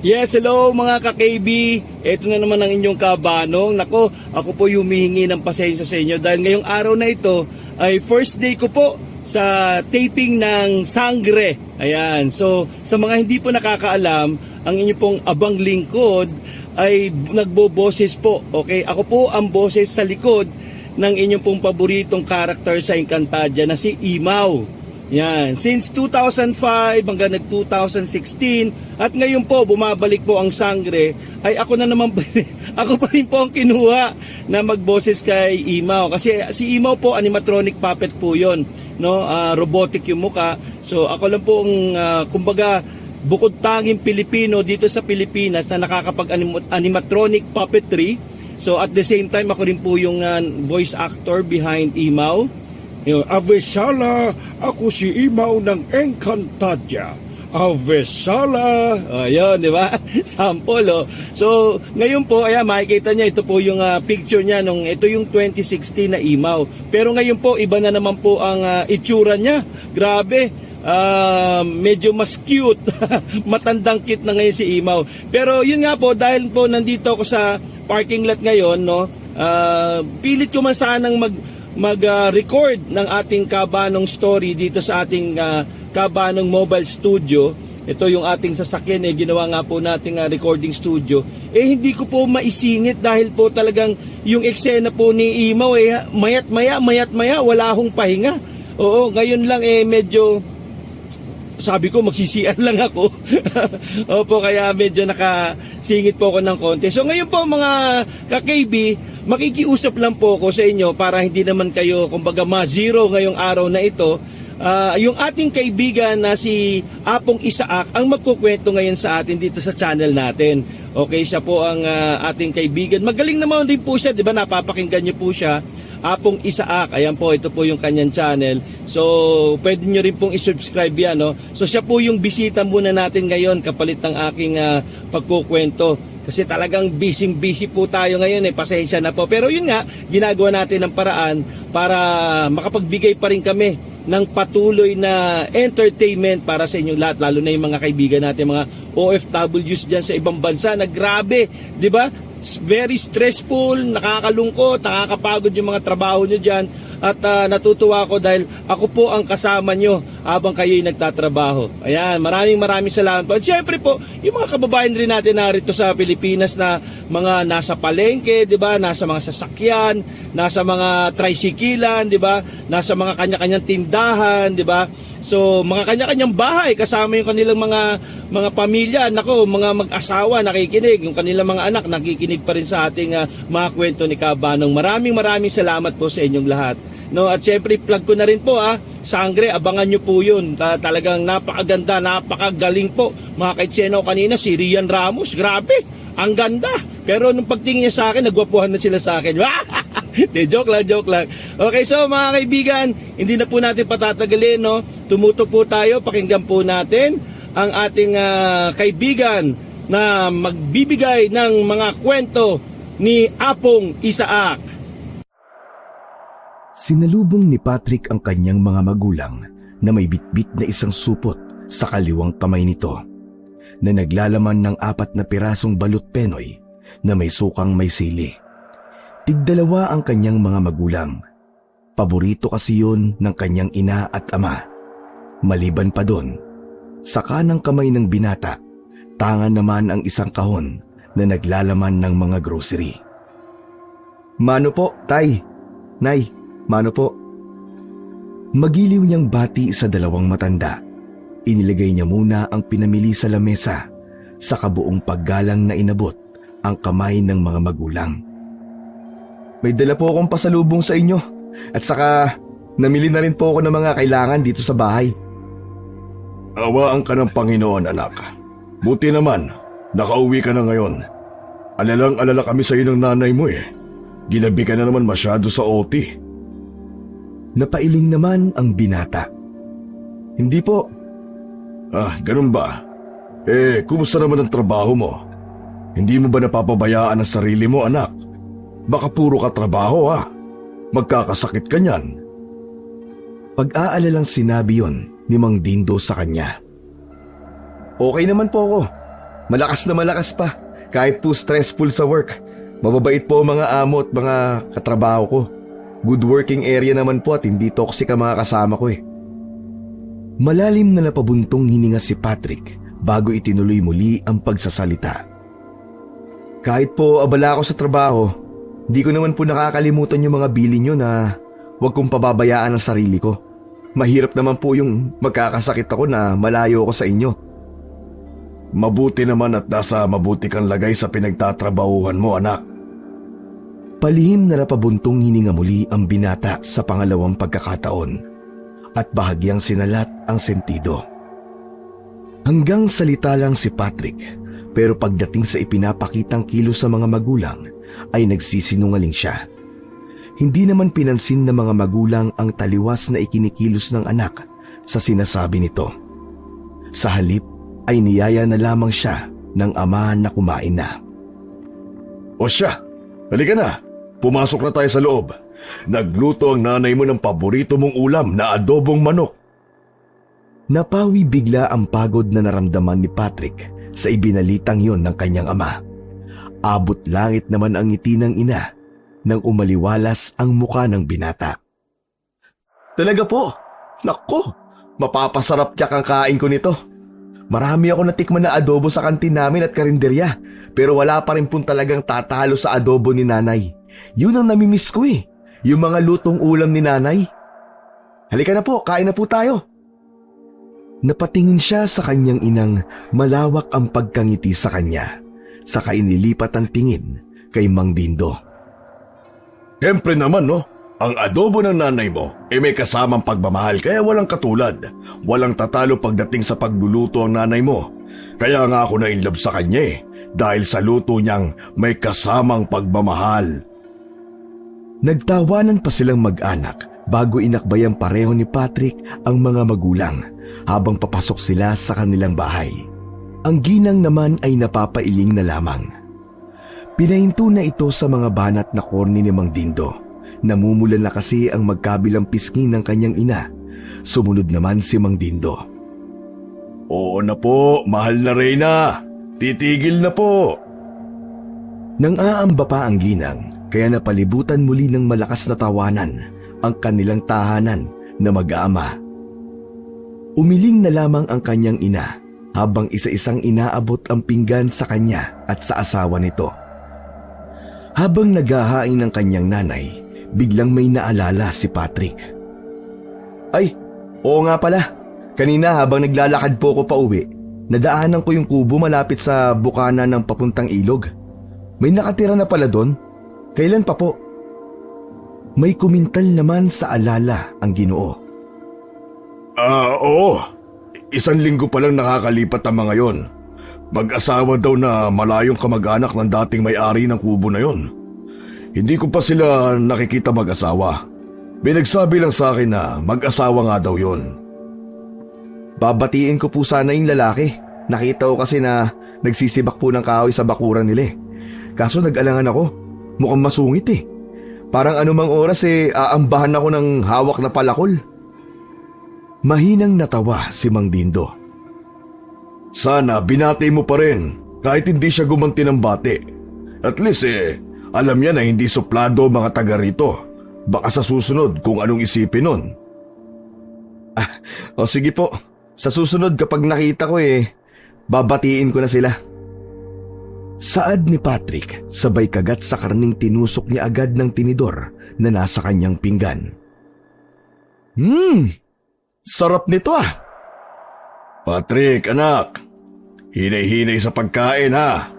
Yes, hello mga ka-KB. Ito na naman ang inyong kabanong. Nako, ako po humihingi ng pasensya sa inyo dahil ngayong araw na ito ay first day ko po sa taping ng Sangre. Ayan, so sa mga hindi po nakakaalam, ang inyong pong abang lingkod ay nagboboses po. Okay, ako po ang boses sa likod ng inyong pong paboritong karakter sa Encantadia na si Imaw. Yan, since 2005 hanggang 2016 at ngayon po bumabalik po ang Sangre ay ako na naman ako pa rin po ang kinuha na magboses kay Imaw kasi si Imaw po animatronic puppet po 'yon, no? Robotic yung mukha. So ako lang po ang kumbaga bukod tanging Pilipino dito sa Pilipinas na nakakapag-animatronic puppetry. So at the same time ako rin po yung voice actor behind Imaw. Avesala, ako si Imaw ng Encantadia. Avesala. Ayun, di ba? Sample, oh. So, ngayon po, ayan, makikita niya, ito po yung picture niya, ito yung 2016 na Imaw. Pero ngayon po, iba na naman po ang itsura niya. Grabe. Medyo mas cute. Matandang cute na ngayon si Imaw. Pero yun nga po, dahil po nandito ako sa parking lot ngayon, no, pilit ko man sanang mag-record ng ating kabanong story dito sa ating kabanong mobile studio. Ito yung ating sasakyan, ginawa nga po nating recording studio. Hindi ko po maisingit dahil po talagang yung eksena po ni Imaw mayat maya wala akong pahinga. Oo, ngayon lang medyo sabi ko magsisiyan lang ako. Opo, kaya medyo nakasingit po ako ng konti. So ngayon po mga ka-KB, makikiusap lang po ako sa inyo para hindi naman kayo kumbaga ma-zero ngayong araw na ito. Yung ating kaibigan na si Apong Isaak ang magkukwento ngayon sa atin dito sa channel natin. Okay, siya po ang ating kaibigan. Magaling naman din po siya, di ba? Napapakinggan niyo po siya. Apong Isaak, ayan po, ito po yung kanyang channel. So, pwede nyo rin pong isubscribe yan, no? So, siya po yung bisita muna natin ngayon kapalit ng aking pagkukwento. Kasi talagang busy po tayo ngayon, pasensya na po. Pero yun nga, ginagawa natin ng paraan para makapagbigay pa rin kami ng patuloy na entertainment para sa inyong lahat, lalo na yung mga kaibigan natin, mga OFWs dyan sa ibang bansa na grabe, di ba? Very stressful, nakakalungkot, nakakapagod yung mga trabaho nyo dyan at natutuwa ako dahil ako po ang kasama nyo habang kayo'y nagtatrabaho. Ayan, maraming salamat po. At syempre po, yung mga kababayan rin natin narito sa Pilipinas na mga nasa palengke, di ba? Nasa mga sasakyan, nasa mga tricyclean, di ba? Nasa mga kanya-kanyang tindahan, di ba? So, mga kanya-kanyang bahay, kasama yung kanilang mga pamilya, nako, mga mag-asawa nakikinig, yung kanilang mga anak nakikinig pa rin sa ating mga kwento ni Kabanong. Maraming salamat po sa inyong lahat. No, at syempre plug ko na rin po Sangre, abangan nyo po yun. Talagang napakaganda, napakagaling po. Mga kaitsena ko kanina, si Rian Ramos, grabe, ang ganda. Pero nung pagtingin niya sa akin, nagwapuhan na sila sa akin. Joke lang. Okay, so mga kaibigan, hindi na po natin patatagalin, no? Tumutok po tayo, pakinggan po natin ang ating kaibigan na magbibigay ng mga kwento ni Apong Isaak. Sinalubong ni Patrick ang kanyang mga magulang na may bitbit na isang supot sa kaliwang kamay nito na naglalaman ng 4 na pirasong balot penoy na may sukang may sili. Tigdalawa ang kanyang mga magulang. Paborito kasi yun ng kanyang ina at ama. Maliban pa doon, sa kanang kamay ng binata, tangan naman ang isang kahon na naglalaman ng mga grocery. Mano po, tay, nay, mano po. Magiliw niyang bati sa dalawang matanda. Inilagay niya muna ang pinamili sa lamesa, sa kabuong paggalang na inabot ang kamay ng mga magulang. May dala po akong pasalubong sa inyo at saka namili na rin po ako ng mga kailangan dito sa bahay. Awaan ka ng Panginoon, anak. Buti naman, nakauwi ka na ngayon. Alalang-alala kami sa iyo ng nanay mo Ginabi ka na naman masyado sa OT. Napailing naman ang binata. Hindi po. Ganun ba? Kumusta naman ang trabaho mo? Hindi mo ba napapabayaan ang sarili mo, anak? Baka puro ka trabaho Magkakasakit ka niyan. Pag-aalalang sinabi yon ni Mang Dindo sa kanya. Okay naman po ako. Malakas na malakas pa. Kahit po stressful sa work. Mababait po ang mga amo at mga katrabaho ko. Good working area naman po at hindi toxic ang mga kasama ko eh. Malalim na napabuntong hininga si Patrick bago itinuloy muli ang pagsasalita. Kahit po abala ako sa trabaho, di ko naman po nakakalimutan yung mga bilin nyo na huwag kong pababayaan ang sarili ko. Mahirap naman po yung magkakasakit ako na malayo ako sa inyo. Mabuti naman at nasa mabuti kang lagay sa pinagtatrabahuhan mo, anak. Palihim na napabuntong hininga muli ang binata sa pangalawang pagkakataon at bahagyang sinalat ang sentido. Hanggang salita lang si Patrick, pero pagdating sa ipinapakitang kilos sa mga magulang ay nagsisinungaling siya. Hindi naman pinansin ng mga magulang ang taliwas na ikinikilos ng anak sa sinasabi nito. Sa halip ay niyaya na lamang siya ng ama na kumain na. O siya, halika na. Pumasok na tayo sa loob. Nagluto ang nanay mo ng paborito mong ulam na adobong manok. Napawi bigla ang pagod na naramdaman ni Patrick sa ibinalitang yon ng kanyang ama. Abot langit naman ang ngiti ng ina nang umaliwalas ang muka ng binata. Talaga po? Nako, mapapasarap tiyak ang kain ko nito. Marami ako natikman na adobo sa kantin namin at karinderya, pero wala pa rin pong talagang tatalo sa adobo ni nanay. Yun ang namimiss ko eh, yung mga lutong ulam ni nanay. Halika na po, kain na po tayo. Napatingin siya sa kanyang inang malawak ang pagkangiti sa kanya, saka inilipat ang tingin kay Mang Dindo. Siyempre naman no, ang adobo ng nanay mo may kasamang pagmamahal kaya walang katulad. Walang tatalo pagdating sa pagluluto ang nanay mo. Kaya nga ako na-inlove sa kanya eh, dahil sa luto niyang may kasamang pagmamahal. Nagtawanan pa silang mag-anak bago inakbayan pareho ni Patrick ang mga magulang habang papasok sila sa kanilang bahay. Ang ginang naman ay napapailing na lamang. Pinahinto na ito sa mga banat na korni ni Mang Dindo. Namumula na kasi ang magkabilang pisngi ng kanyang ina. Sumunod naman si Mang Dindo. Oo na po, mahal na Reyna. Titigil na po. Nang aamba pa ang ginang, kaya napalibutan muli ng malakas na tawanan ang kanilang tahanan na mag-aama. Umiling na lamang ang kanyang ina habang isa-isang inaabot ang pinggan sa kanya at sa asawa nito. Habang naghahain ng kanyang nanay, biglang may naalala si Patrick. Ay, oo nga pala. Kanina habang naglalakad po ko pa uwi, nadaanan ko yung kubo malapit sa bukana ng papuntang ilog. May nakatira na pala doon. Kailan pa po? May kumintal naman sa alala ang Ginoo. Oo. 1 linggo pa lang nakakalipat ang mga yon. Mag-asawa daw na malayong kamag-anak ng dating may-ari ng kubo na yon. Hindi ko pa sila nakikita mag-asawa. Binagsabi lang sa akin na mag-asawa nga daw yon. Babatiin ko po sana yung lalaki. Nakita ko kasi na nagsisibak po ng kahoy sa bakuran nila eh. Kaso nag-alangan ako. Mukhang masungit eh. Parang anumang oras aambahan ako ng hawak na palakol. Mahinang natawa si Mang Dindo. Sana binati mo pa rin kahit hindi siya gumanti ng bati. At least alam niya na hindi suplado mga taga rito. Baka sa susunod kung anong isipin nun. O sige po. Sa susunod kapag nakita ko babatiin ko na sila. Saad ni Patrick, sabay kagat sa karning tinusok niya agad ng tinidor na nasa kanyang pinggan. Sarap nito ah. Patrick, anak. Hinay-hinay sa pagkain ha.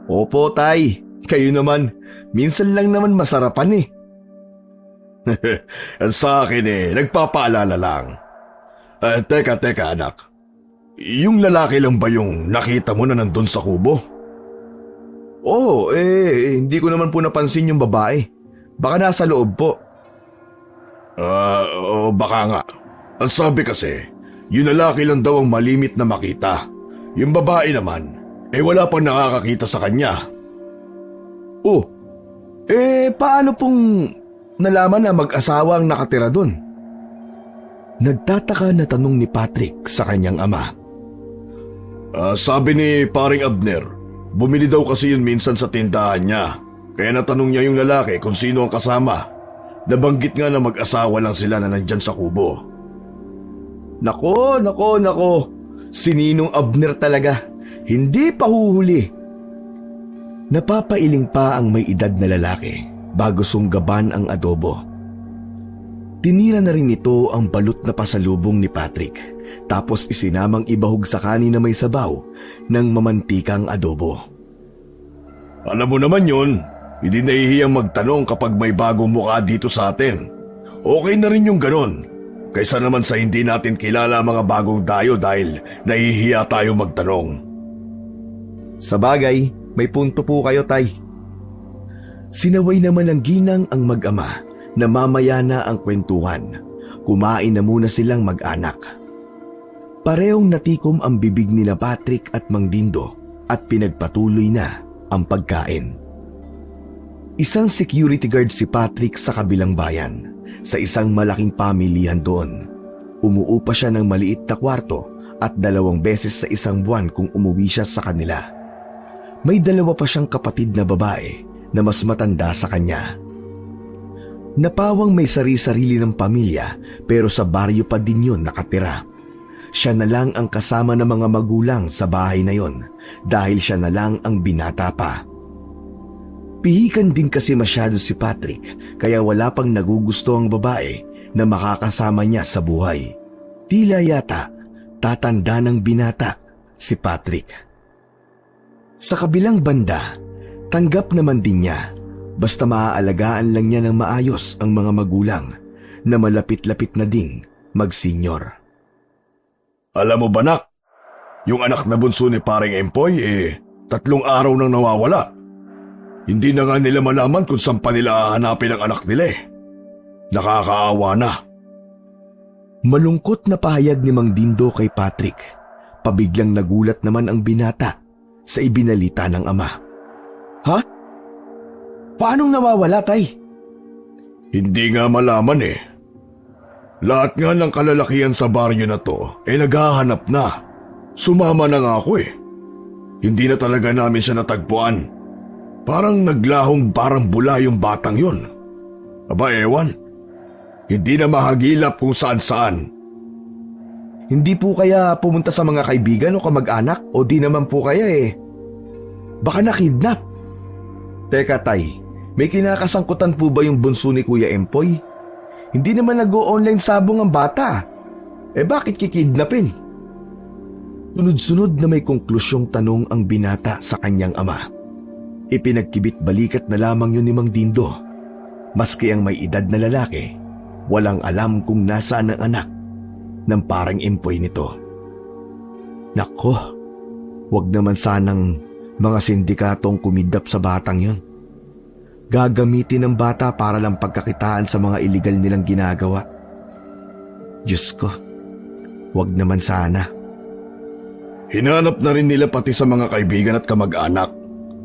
Opo, tay. Kayo naman. Minsan lang naman masarapan eh. Sa akin nagpapaalala lang. Teka anak. Yung lalaki lang ba yung nakita mo na nandun sa kubo? Oo, hindi ko naman po napansin yung babae. Baka nasa loob po. Baka nga. Ang sabi kasi, yung lalaki lang daw ang malimit na makita. Yung babae naman, wala pang nakakakita sa kanya. Oh, paano pong nalaman na mag-asawa ang nakatira dun? Nagtataka na tanong ni Patrick sa kanyang ama. Sabi ni paring Abner, bumili daw kasi yun minsan sa tindahan niya. Kaya natanong niya yung lalaki kung sino ang kasama. Nabanggit nga na mag-asawa lang sila na nandyan sa kubo. Nako. Si Ninong Abner talaga. Hindi pa huhuli. Napapailing pa ang may edad na lalaki bago sunggaban ang adobo. Tinira na rin nito ang balot na pasalubong ni Patrick, tapos isinamang ibahog sa kanin na may sabaw ng mamantikang adobo. Alam mo naman yun, hindi nahihiyang magtanong kapag may bagong mukha dito sa atin. Okay na rin yung ganon, kaysa naman sa hindi natin kilala mga bagong dayo dahil nahihiya tayo magtanong. Sa bagay, may punto po kayo, Tay. Sinaway naman ng ginang ang mag-ama na mamaya na ang kwentuhan. Kumain na muna silang mag-anak. Parehong natikom ang bibig nila Patrick at Mang Dindo at pinagpatuloy na ang pagkain. Isang security guard si Patrick sa kabilang bayan, sa isang malaking pamilihan doon. Umuupa siya ng maliit na kwarto at 2 beses sa isang buwan kung umuwi siya sa kanila. May 2 pa siyang kapatid na babae na mas matanda sa kanya. Napawang may sari-sarili ng pamilya pero sa baryo pa din yun nakatira. Siya na lang ang kasama ng mga magulang sa bahay na yon dahil siya na lang ang binata pa. Pihikan din kasi masyado si Patrick kaya wala pang nagugusto ang babae na makakasama niya sa buhay. Tila yata tatanda ng binata si Patrick. Sa kabilang banda, tanggap naman din niya basta maaalagaan lang niya ng maayos ang mga magulang na malapit-lapit na ding mag-senior. Alam mo ba, nak? Yung anak na bunso ni paring Empoy 3 araw nang nawawala. Hindi na nga nila malaman kung saan pa nila hahanapin ang anak nila. Nakakaawa na. Malungkot na pahayag ni Mang Dindo kay Patrick. Pabiglang nagulat naman ang binata sa ibinalita ng ama. Ha? Paanong nawawala, Tay? Hindi nga malaman Lahat nga ng kalalakihan sa baryo na to naghahanap na. Sumama na nga ako Hindi na talaga namin siya natagpuan. Parang naglahong parang bula yung batang yun. Aba ewan. Hindi na mahagilap kung saan-saan. Hindi po kaya pumunta sa mga kaibigan o kamag-anak o di naman po kaya baka nakidnap. Teka, Tay, may kinakasangkutan po ba yung bunso ni Kuya Empoy? Hindi naman nag-o-online sabong ang bata. Bakit kikidnapin? Sunod-sunod na may konklusyong tanong ang binata sa kanyang ama. Ipinagkibit balikat na lamang yun ni Mang Dindo. Maski ang may edad na lalaki, walang alam kung nasaan ang anak ng parang Empoy nito. Nako, wag naman sanang mga sindikatong kumidap sa batang yun. Gagamitin ng bata para lang pagkakitaan sa mga iligal nilang ginagawa. Diyos ko, wag naman sana. Hinanap na rin nila pati sa mga kaibigan at kamag-anak.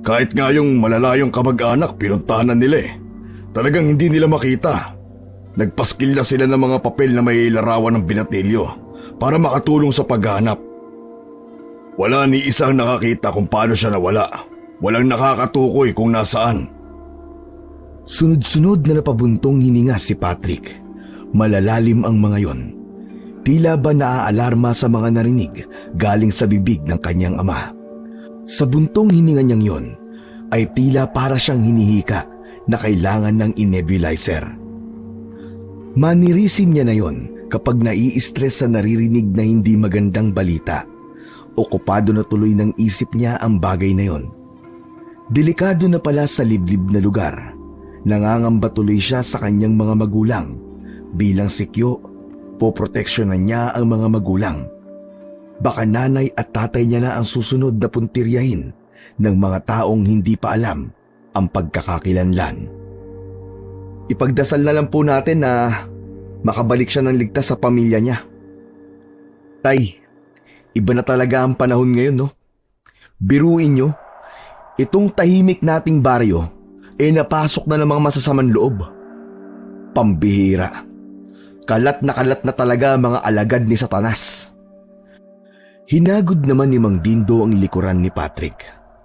Kahit nga yung malalayong kamag-anak, pinuntahan na nila Talagang hindi nila makita. Nagpaskil na sila ng mga papel na may larawan ng binatilyo para makatulong sa paghahanap. Wala ni isang nakakita kung paano siya nawala. Walang nakakatukoy kung nasaan. Sunod-sunod na napabuntong hininga si Patrick. Malalalim ang mga yon. Tila ba naaalarma sa mga narinig galing sa bibig ng kanyang ama. Sa buntong hininga niyang yon ay tila para siyang hinihika na kailangan ng inebulizer. Manirisim niya na yon kapag nai-stress sa naririnig na hindi magandang balita. Okupado na tuloy ng isip niya ang bagay na yon. Delikado na pala sa liblib na lugar. Nangangamba tuloy siya sa kanyang mga magulang. Bilang sikyo, poproteksyonan niya ang mga magulang. Baka nanay at tatay niya na ang susunod na puntiryahin ng mga taong hindi pa alam ang pagkakakilanlan. Ipagdasal na lang po natin na makabalik siya ng ligtas sa pamilya niya. Tay, iba na talaga ang panahon ngayon, no? Biruin niyo, itong tahimik nating baryo napasok na ng mga masasamang loob. Pambihira. Kalat na talaga ang mga alagad ni Satanas. Hinagod naman ni Mang Dindo ang likuran ni Patrick.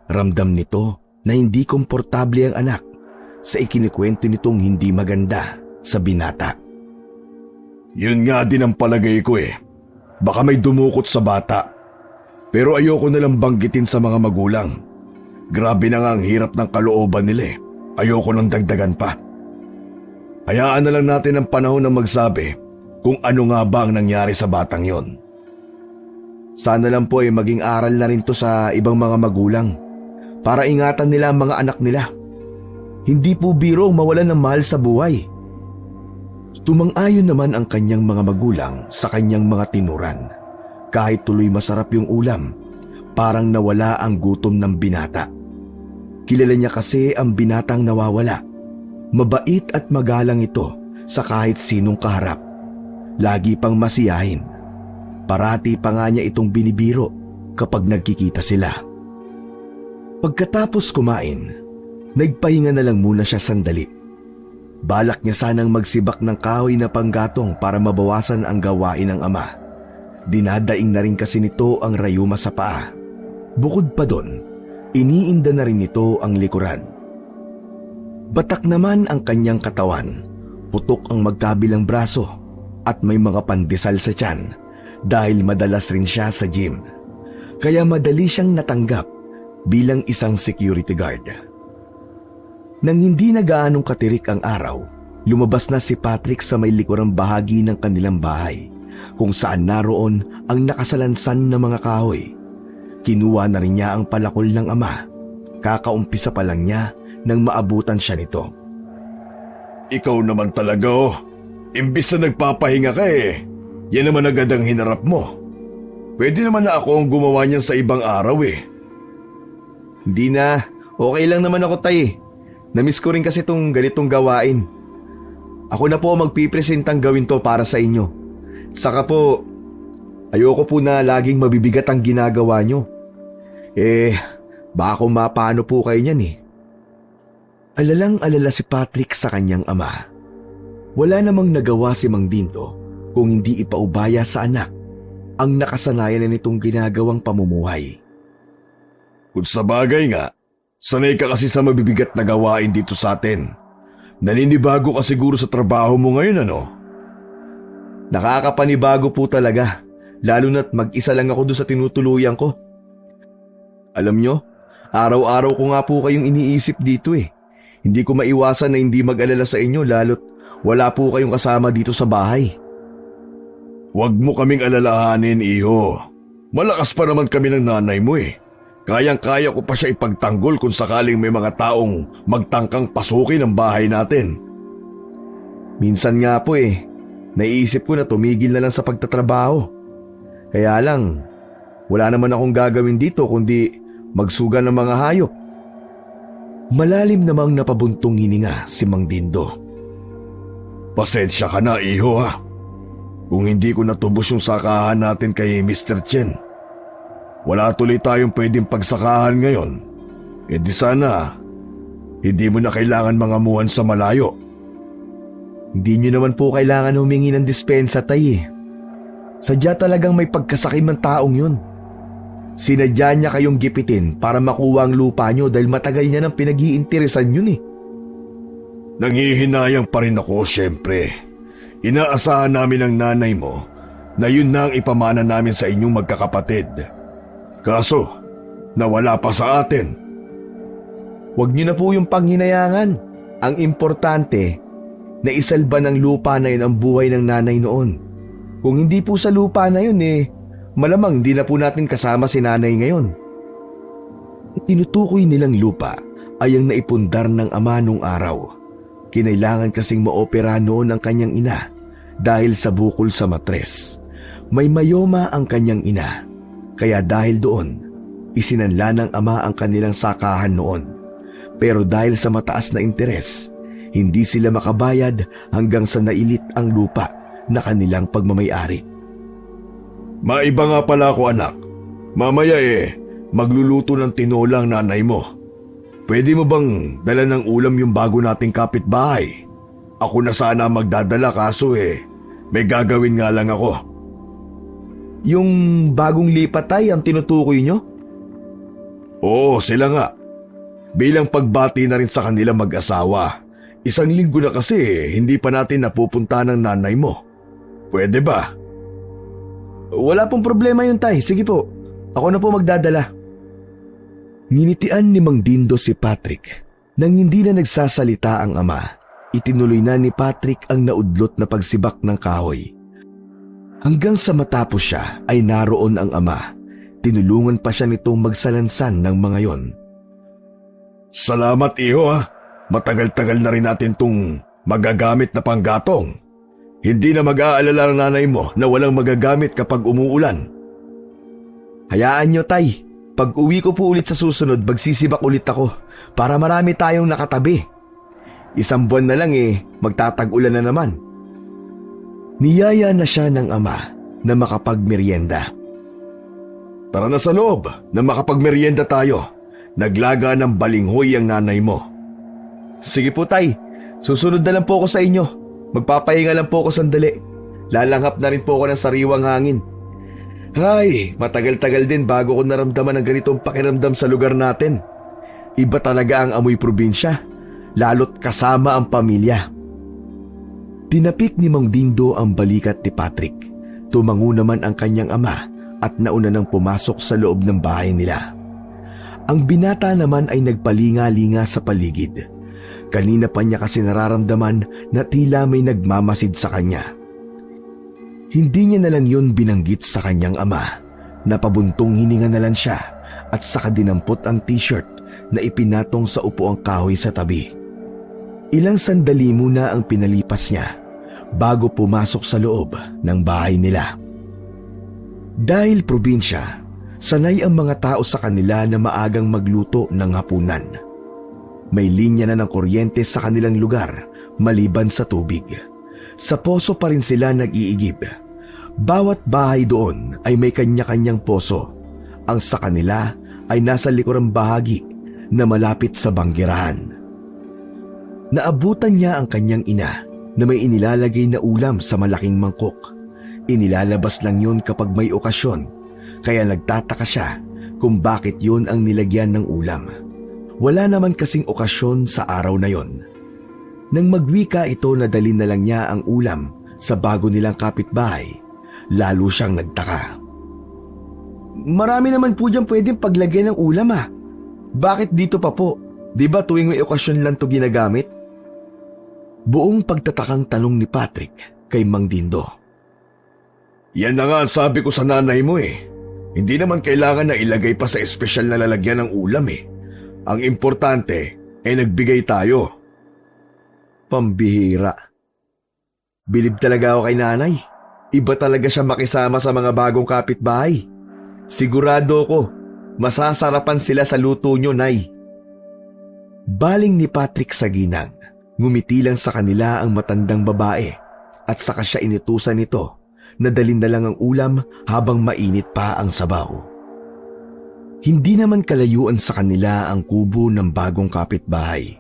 Ramdam nito na hindi komportable ang anak sa ikinikwento nitong hindi maganda sa binata. Yun nga din ang palagay ko eh. Baka may dumukot sa bata. Pero ayoko nalang banggitin sa mga magulang. Grabe na nga ang hirap ng kalooban nila eh. Ayoko nang dagdagan pa. Hayaan na lang natin ang panahon na magsabi kung ano nga ba ang nangyari sa batang yon. Sana lang po ay maging aral na rin to sa ibang mga magulang para ingatan nila ang mga anak nila. Hindi po biro mawalan ng mahal sa buhay. Sumang-ayon naman ang kanyang mga magulang sa kanyang mga tinuran. Kahit tuloy masarap yung ulam, parang nawala ang gutom ng binata. Kilala niya kasi ang binatang nawawala. Mabait at magalang ito sa kahit sinong kaharap. Lagi pang masiyahin. Parati pa nga niya itong binibiro kapag nagkikita sila. Pagkatapos kumain, nagpahinga na lang muna siya sandali. Balak niya sanang magsibak ng kahoy na panggatong para mabawasan ang gawain ng ama. Dinadaing na rin kasi nito ang rayuma sa paa. Bukod pa doon, iniinda na rin nito ang likuran. Batak naman ang kanyang katawan, putok ang magkabilang braso at may mga pandesal sa tiyan dahil madalas rin siya sa gym. Kaya madali siyang natanggap bilang isang security guard. Nang hindi na gaanong katirik ang araw, lumabas na si Patrick sa may likurang bahagi ng kanilang bahay, kung saan naroon ang nakasalansan na mga kahoy. Kinuha na rin niya ang palakol ng ama. Kakaumpisa pa lang niya nang maabutan siya nito. Ikaw naman talaga oh. Imbis na nagpapahinga ka eh. Yan naman agad ang hinarap mo. Pwede naman na ako ang gumawa niyan sa ibang araw eh. Hindi na. Okay lang naman ako, tay. Namiss ko rin kasi itong ganitong gawain. Ako na po magpipresentang gawin to para sa inyo. Saka po, ayoko po na laging mabibigat ang ginagawa nyo. Baka kung mapano po kayo niyan eh. Alalang-alala si Patrick sa kanyang ama. Wala namang nagawa si Mang Dindo kung hindi ipaubaya sa anak ang nakasanayan na nitong ginagawang pamumuhay. Kung sa bagay nga, sanay ka kasi sa mabibigat na gawain dito sa atin. Naninibago ka siguro sa trabaho mo ngayon ano? Nakakapanibago po talaga, lalo na't mag-isa lang ako doon sa tinutuluyan ko. Alam nyo, araw-araw ko nga po kayong iniisip dito eh. Hindi ko maiwasan na hindi mag-alala sa inyo lalo't wala po kayong kasama dito sa bahay. Huwag mo kaming alalahanin, iho. Malakas pa naman kami ng nanay mo eh. Kayang-kaya ko pa siya ipagtanggol kung sakaling may mga taong magtangkang pasukin ang bahay natin. Minsan nga po eh, naiisip ko na tumigil na lang sa pagtatrabaho. Kaya lang, wala naman akong gagawin dito kundi magsuga ng mga hayop. Malalim namang napabuntong hininga si Mang Dindo. Pasensya ka na, iho ha. Kung hindi ko natubos yung sakahan natin kay Mr. Chen. Wala tuloy tayong pwedeng pagsakahan ngayon. E di sana, hindi mo na kailangan mangamuhan sa malayo. Hindi nyo naman po kailangan humingi ng dispensa, tay eh. Sadya talagang may pagkasakim ng taong yun. Sinadya niya kayong gipitin para makuha ang lupa nyo dahil matagal niya nang pinag-iinteresan yun eh. Nangihinayang pa rin ako, syempre. Inaasahan namin ng nanay mo na yun na ang ipamana namin sa inyong magkakapatid. Kaso, nawala pa sa atin. Huwag niyo na po yung panghinayangan. Ang importante, na isalba ng lupa na yun ang buhay ng nanay noon. Kung hindi po sa lupa na yun malamang hindi na po natin kasama si nanay ngayon. Tinutukoy nilang lupa ay ang naipundar ng ama nung araw. Kinailangan kasing maopera noon ang kanyang ina dahil sa bukol sa matres. May mayoma ang kanyang ina, kaya dahil doon, isinanla ng ama ang kanilang sakahan noon. Pero dahil sa mataas na interes, hindi sila makabayad hanggang sa nailit ang lupa na kanilang pagmamayari. Maiba nga pala ako anak. Mamaya magluluto ng tinolang nanay mo. Pwede mo bang dala ng ulam yung bago nating kapitbahay? Ako na sana magdadala kaso may gagawin nga lang ako. Yung bagong lipat tay ang tinutukoy nyo? Oo, sila nga. Bilang pagbati na rin sa kanila mag-asawa. 1 linggo na kasi hindi pa natin napupunta ng nanay mo. Pwede ba? Wala pong problema yun tay, sige po. Ako na po magdadala. Nginitian ni Mang Dindo si Patrick. Nang hindi na nagsasalita ang ama, itinuloy na ni Patrick ang naudlot na pagsibak ng kahoy. Hanggang sa matapos siya ay naroon ang ama. Tinulungan pa siya nitong magsalansan ng mga yon. Salamat iho ha. Matagal-tagal na rin natin tong magagamit na panggatong. Hindi na mag-aalala ang nanay mo na walang magagamit kapag umuulan. Hayaan nyo tay, pag uwi ko po ulit sa susunod magsisibak ulit ako para marami tayong nakatabi. 1 buwan na lang magtatag-ulan na naman. Niyaya na siya ng ama na makapagmeryenda. Tara na sa loob na makapagmeryenda tayo. Naglaga ng balinghoy ang nanay mo. Sige po tay, susunod na lang po ako sa inyo. Magpapahinga lang po ako sandali. Lalanghap na rin po ako ng sariwang hangin. Ay, matagal-tagal din bago ko naramdaman ang ganitong pakiramdam sa lugar natin. Iba talaga ang amoy probinsya, lalo't kasama ang pamilya. Tinapik ni Mang Dindo ang balikat ni Patrick. Tumango naman ang kanyang ama at nauna nang pumasok sa loob ng bahay nila. Ang binata naman ay nagpalinga-linga sa paligid. Kanina pa niya kasi nararamdaman na tila may nagmamasid sa kanya. Hindi niya na lang yun binanggit sa kanyang ama. Napabuntong hininga na lang siya at saka dinampot ang t-shirt na ipinatong sa upuang kahoy sa tabi. Ilang sandali muna ang pinalipas niya bago pumasok sa loob ng bahay nila. Dahil probinsya, sanay ang mga tao sa kanila na maagang magluto ng hapunan. May linya na ng kuryente sa kanilang lugar maliban sa tubig. Sa poso pa rin sila nag-iigib. Bawat bahay doon ay may kanya-kanyang poso. Ang sa kanila ay nasa likurang bahagi na malapit sa banggirahan. Naabutan niya ang kanyang ina na may inilalagay na ulam sa malaking mangkok. Inilalabas lang yun kapag may okasyon, kaya nagtataka siya kung bakit yun ang nilagyan ng ulam. Wala naman kasing okasyon sa araw na yon. Nang magwika ito na dalhin na lang niya ang ulam sa bago nilang kapitbahay, lalo siyang nagtaka. Marami naman po dyan pwedeng paglagyan ng ulam ah. Bakit dito pa po? Di ba tuwing may okasyon lang to ginagamit? Buong pagtatakang tanong ni Patrick kay Mang Dindo. Yan na nga ang sabi ko sa nanay mo eh. Hindi naman kailangan na ilagay pa sa espesyal na lalagyan ng ulam eh. Ang importante ay nagbigay tayo. Pambihira. Bilib talaga ako kay nanay. Iba talaga siya makisama sa mga bagong kapitbahay. Sigurado ko, masasarapan sila sa luto nyo, Nay. Baling ni Patrick sa ginang. Ngumiti lang sa kanila ang matandang babae at saka siya inutusan nito na dalhin na lang ang ulam habang mainit pa ang sabaw. Hindi naman kalayuan sa kanila ang kubo ng bagong kapitbahay.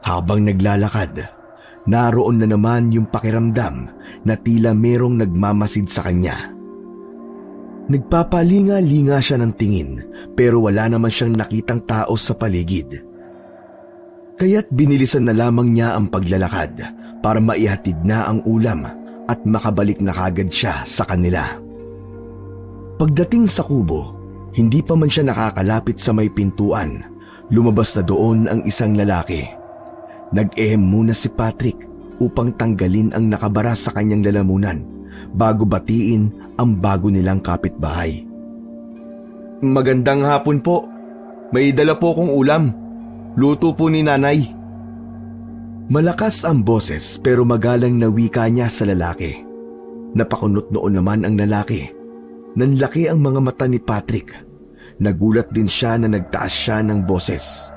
Habang naglalakad, naroon na naman yung pakiramdam na tila merong nagmamasid sa kanya. Nagpapalinga-linga siya ng tingin pero wala naman siyang nakitang tao sa paligid. Kaya't binilisan na lamang niya ang paglalakad para maihatid na ang ulam at makabalik na kagad siya sa kanila. Pagdating sa kubo, hindi pa man siya nakakalapit sa may pintuan, lumabas na doon ang isang lalaki. Nag-ehem muna si Patrick upang tanggalin ang nakabara sa kanyang lalamunan bago batiin ang bago nilang kapitbahay. Magandang hapon po. May dala po kong ulam. Luto po ni nanay. Malakas ang boses pero magalang na wika niya sa lalaki. Napakunot noon naman ang lalaki. Nanlaki ang mga mata ni Patrick. Nagulat din siya na nagtaas siya ng boses.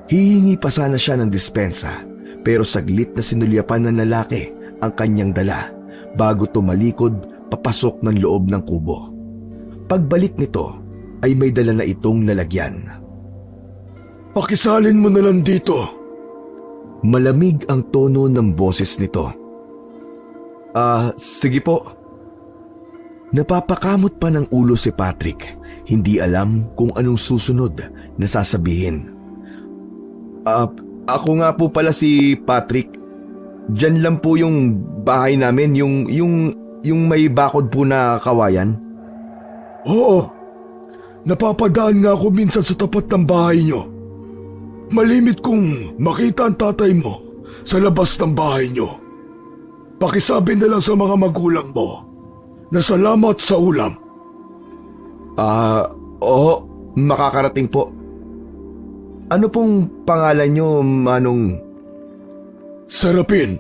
Hihingi pa sana siya ng dispensa pero saglit na sinulyapan ng lalaki ang kanyang dala bago tumalikod papasok ng loob ng kubo. Pagbalik nito ay may dala na itong lalagyan. Pakisalin mo na lang dito. Malamig ang tono ng boses nito. Sige po. Napapakamot pa ng ulo si Patrick, hindi alam kung anong susunod na sasabihin. Ako nga po pala si Patrick. Diyan lang po yung bahay namin, yung may bakod po na kawayan. Oo, napapadaan nga ako minsan sa tapat ng bahay nyo. Malimit kong makita ang tatay mo sa labas ng bahay nyo. Pakisabi na lang sa mga magulang mo na salamat sa ulam. Oo, makakarating po. Ano pong pangalan nyo, Manong? Serapin.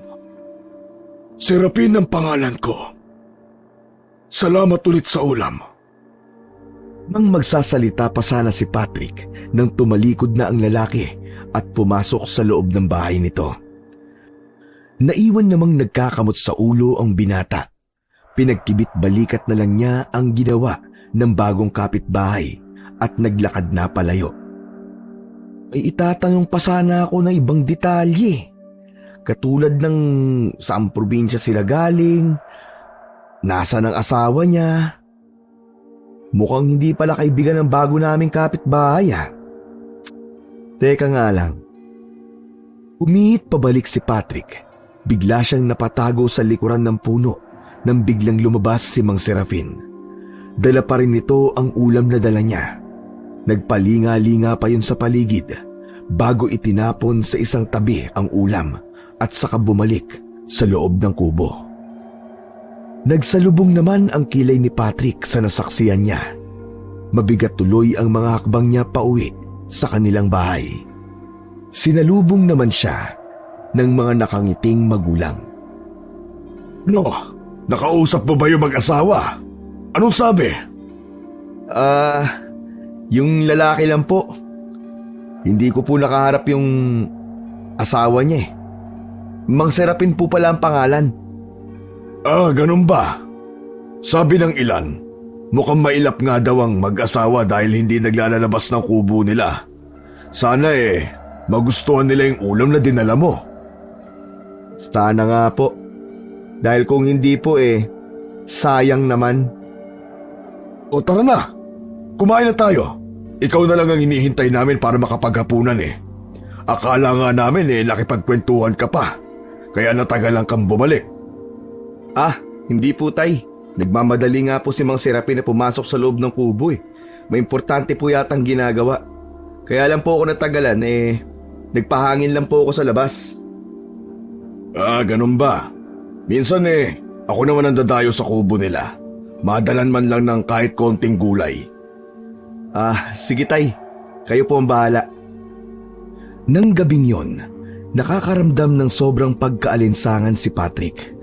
Serapin ang pangalan ko. Salamat ulit sa ulam. Nang magsasalita pa sana si Patrick nang tumalikod na ang lalaki at pumasok sa loob ng bahay nito. Naiwan namang nagkakamot sa ulo ang binata. Pinagkibit-balikat na lang niya ang ginawa ng bagong kapitbahay at naglakad na palayo. May itatanong pa sana ako na ibang detalye. Katulad ng saang probinsya sila galing, nasaan ang asawa niya. Mukhang hindi pala kaibigan ng bago naming kapitbahay ah. Teka nga lang. Umihit pabalik si Patrick. Bigla siyang napatago sa likuran ng puno nang biglang lumabas si Mang Serafin. Dala pa rin nito ang ulam na dala niya. Nagpalinga-linga pa yun sa paligid bago itinapon sa isang tabi ang ulam at saka bumalik sa loob ng kubo. Nagsalubong naman ang kilay ni Patrick sa nasaksiyan niya. Mabigat tuloy ang mga hakbang niya pauwi sa kanilang bahay. Sinalubong naman siya ng mga nakangiting magulang. No, nakausap mo ba yung mag-asawa? Anong sabi? Yung lalaki lang po. Hindi ko po nakaharap yung asawa niya eh. Mang Serapin po pala ang pangalan. Ganun ba? Sabi ng ilan, mukhang mailap nga daw ang mag-asawa dahil hindi naglalabas ng kubo nila. Sana magustuhan nila yung ulam na dinala mo. Sana nga po. Dahil kung hindi po sayang naman. O tara na, kumain na tayo. Ikaw na lang ang hinihintay namin para makapaghapunan eh. Akala nga namin nakipagkwentuhan ka pa, kaya natagalan kang bumalik. Hindi po tay. Nagmamadali nga po si Mang Serapin na pumasok sa loob ng kubo eh. May importante po yatang ginagawa. Kaya lang po ako natagalan nagpahangin lang po ako sa labas. Ganun ba? Minsan ako naman ang dadayo sa kubo nila. Madalan man lang ng kahit konting gulay. Sige tay. Kayo po ang bahala. Nang gabing yon, nakakaramdam ng sobrang pagkaalinsangan si Patrick.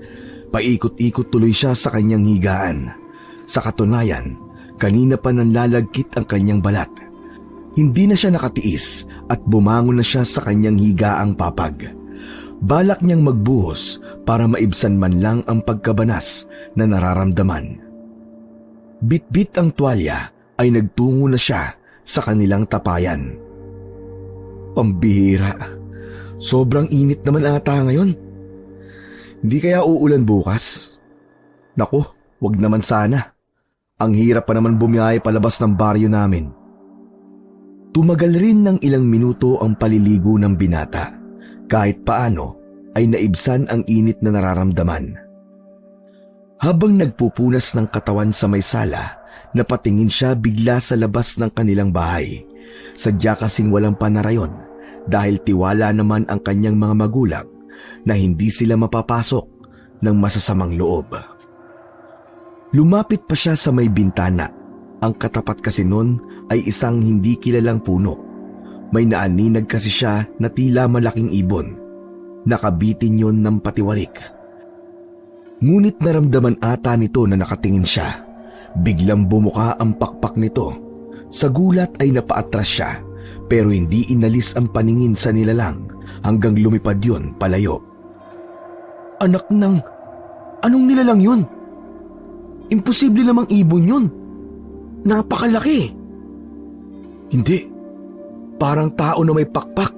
Paikot-ikot tuloy siya sa kanyang higaan. Sa katunayan, kanina pa nanlalagkit ang kanyang balat. Hindi na siya nakatiis at bumangon na siya sa kanyang higaang papag. Balak niyang magbuhos para maibsan man lang ang pagkabanas na nararamdaman. Bit-bit ang tuwalya ay nagtungo na siya sa kanilang tapayan. Pambihira. Sobrang init naman ata ngayon. Hindi kaya uulan bukas? Naku, wag naman sana. Ang hirap pa naman bumiyahe palabas ng baryo namin. Tumagal rin ng ilang minuto ang paliligo ng binata. Kahit paano ay naibsan ang init na nararamdaman. Habang nagpupunas ng katawan sa may sala, napatingin siya bigla sa labas ng kanilang bahay. Sadya kasing walang panarayon dahil tiwala naman ang kanyang mga magulang na hindi sila mapapasok ng masasamang loob. Lumapit pa siya sa may bintana. Ang katapat kasi nun ay isang hindi kilalang puno. May naaninag kasi siya na tila malaking ibon. Nakabitin yon ng patiwarik. Ngunit naramdaman ata nito na nakatingin siya. Biglang bumuka ang pakpak nito. Sa gulat ay napaatras siya, pero hindi inalis ang paningin sa nilalang hanggang lumipad yon palayo. Anak ng... Anong nilalang yun? Imposible namang ibon yun. Napakalaki. Hindi. Parang tao na may pakpak.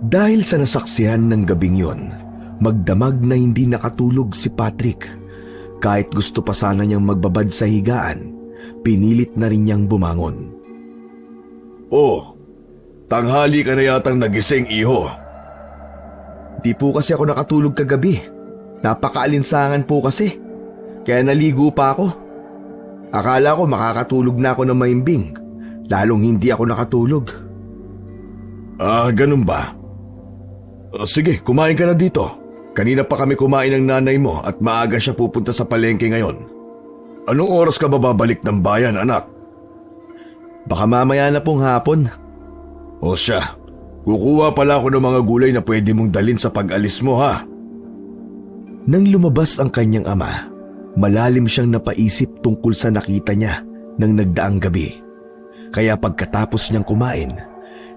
Dahil sa nasaksihan ng gabing yon, magdamag na hindi nakatulog si Patrick. Kahit gusto pa sana niyang magbabad sa higaan, pinilit na rin niyang bumangon. Oh, tanghali ka na yatang nagising, iho. Di po kasi ako nakatulog kagabi. Napakaalinsangan po kasi. Kaya naligo pa ako. Akala ko makakatulog na ako ng maimbing. Lalong hindi ako nakatulog. Ganun ba? Sige, kumain ka na dito. Kanina pa kami kumain ng nanay mo at maaga siya pupunta sa palengke ngayon. Anong oras ka ba babalik ng bayan, anak? Baka mamaya na pong hapon. O siya, kukuha pala ako ng mga gulay na pwede mong dalhin sa pag-alis mo, ha? Nang lumabas ang kanyang ama, malalim siyang napaisip tungkol sa nakita niya nang nagdaang gabi. Kaya pagkatapos niyang kumain,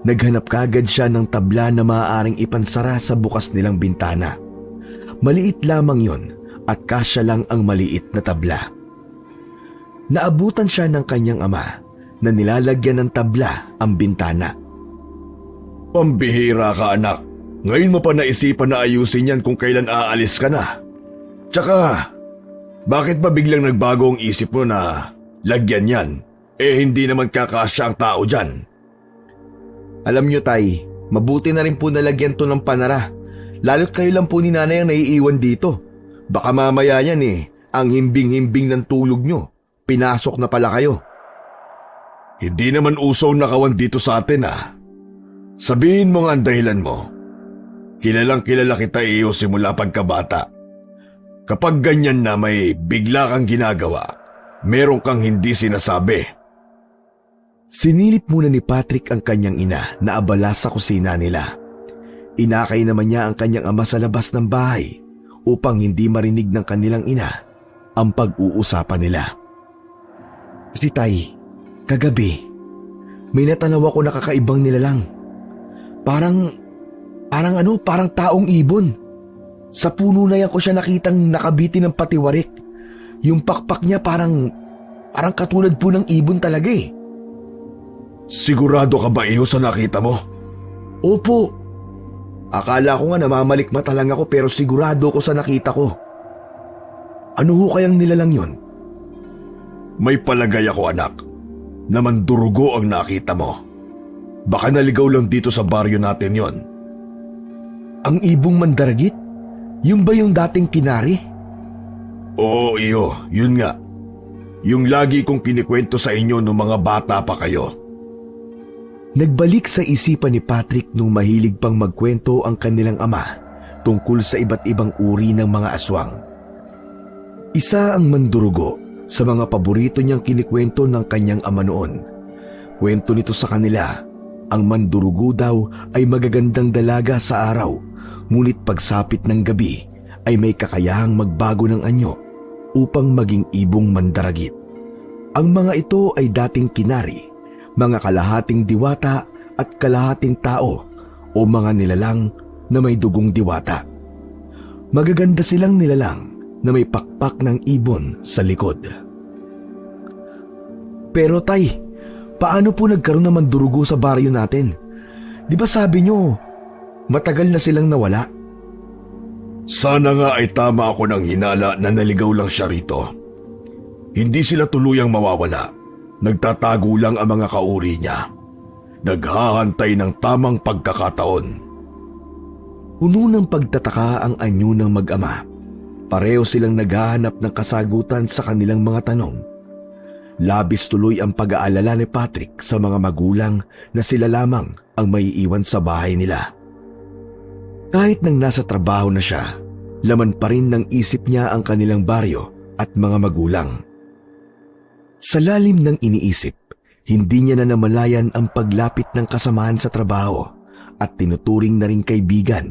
naghanap kagad siya ng tabla na maaaring ipansara sa bukas nilang bintana. Maliit lamang yon at kasya lang ang maliit na tabla. Naabutan siya ng kanyang ama na nilalagyan ng tabla ang bintana. Pambihira ka, anak. Ngayon mo pa naisipan na ayusin yan kung kailan aalis ka na. Tsaka, bakit ba biglang nagbago ang isip mo na lagyan yan? Hindi naman kakasya ang tao dyan. Alam niyo, tay, mabuti na rin po nalagyan to ng panara. Lalo't kayo lang po ni nanay ang naiiwan dito. Baka mamaya yan ang himbing-himbing ng tulog nyo. Pinasok na pala kayo. Hindi naman uso ang nakawan dito sa atin, Sabihin mo nga ang dahilan mo. Kilalang kilala kita iyo simula pagkabata. Kapag ganyan na may bigla kang ginagawa, meron kang hindi sinasabi. Sinilip muna ni Patrick ang kanyang ina na abala sa kusina nila. Inakay naman niya ang kanyang ama sa labas ng bahay upang hindi marinig ng kanilang ina ang pag-uusapan nila. Si Tay, kagabi, may natanaw ako na kakaibang nilalang. Parang taong ibon. Sa puno na yan ko siya nakitang nakabiti ng patiwarik. Yung pakpak niya parang katulad po ng ibon talaga Sigurado ka ba iyo sa nakita mo? Opo. Akala ko nga namamalikmata lang ako pero sigurado ko sa nakita ko. Ano ho kayang nilalang yon? May palagay ako, anak, na mandurugo ang nakita mo. Baka naligaw lang dito sa baryo natin yon. Ang ibong mandaragit? Yung ba yung dating kinari? Oo, iyo, yun nga. Yung lagi kong kinikwento sa inyo nung mga bata pa kayo. Nagbalik sa isipan ni Patrick nung mahilig pang magkwento ang kanilang ama tungkol sa iba't ibang uri ng mga aswang. Isa ang mandurugo sa mga paborito niyang kinikwento ng kanyang ama noon. Kwento nito sa kanila, ang mandurugo daw ay magagandang dalaga sa araw, ngunit pagsapit ng gabi ay may kakayahang magbago ng anyo upang maging ibong mandaragit. Ang mga ito ay dating kinari, mga kalahating diwata at kalahating tao o mga nilalang na may dugong diwata. Magaganda silang nilalang na may pakpak ng ibon sa likod. Pero tay, paano po nagkaroon ng mandurugo sa baryo natin? Di ba sabi nyo, matagal na silang nawala? Sana nga ay tama ako ng hinala na naligaw lang siya rito. Hindi sila tuluyang mawawala. Nagtatago lang ang mga kauri niya. Naghahantay ng tamang pagkakataon. Puno ng pagtataka ang anyo ng mag-ama. Pareho silang naghahanap ng kasagutan sa kanilang mga tanong. Labis tuloy ang pag-aalala ni Patrick sa mga magulang na sila lamang ang maiiwan sa bahay nila. Kahit nang nasa trabaho na siya, laman pa rin ng isip niya ang kanilang baryo at mga magulang. Sa lalim ng iniisip, hindi niya na namalayan ang paglapit ng kasamahan sa trabaho at tinuturing na rin kaibigan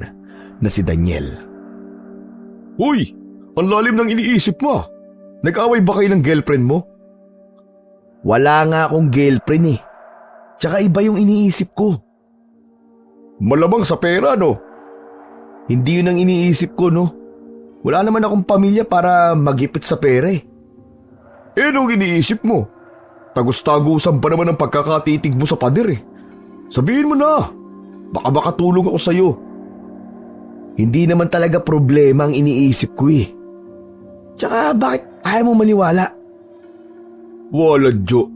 na si Daniel. Uy! Ang lalim ng iniisip mo! Nag-away ba kayo ng girlfriend mo? Wala nga akong girlfriend Tsaka iba yung iniisip ko. Malamang sa pera, no? Hindi yun ang iniisip ko, no? Wala naman akong pamilya para magipit sa pera Anong iniisip mo? Tagus-tagusan pa naman ang pagkakatitig mo sa pader Sabihin mo na. Baka makatulong ako sa'yo. Hindi naman talaga problema ang iniisip ko Tsaka bakit ayaw mo maniwala? Wala, Jo.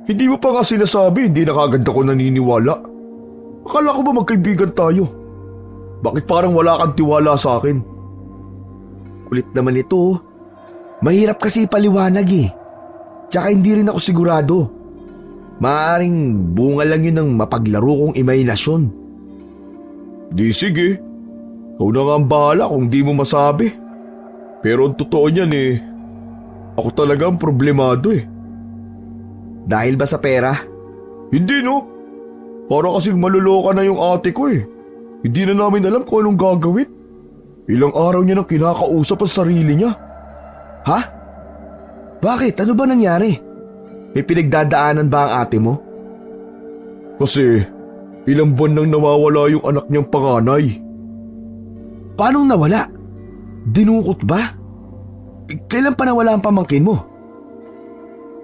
Hindi mo pa nga sinasabi, hindi na kagad ako naniniwala. Akala ko ba magkaibigan tayo? Bakit parang wala kang tiwala sa akin? Kulit naman ito. Mahirap kasi ipaliwanag eh. Tsaka hindi rin ako sigurado. Maaaring bunga lang yun ng mapaglaro kong imahinasyon. Di sige. Ikaw na nga ang bahala kung di mo masabi. Pero ang totoo niyan ako talaga ang problemado eh. Dahil ba sa pera? Hindi no. Para kasing maluloka na yung ate ko eh. Hindi na namin alam kung anong gagawin. Ilang araw niya nang kinakausap ang sarili niya. Ha? Bakit? Ano ba nangyari? May pinagdadaanan ba ang ate mo? Kasi ilang buwan nang nawawala yung anak niyang panganay. Paanong nawala? Dinukot ba? Kailan pa nawala ang pamangkin mo?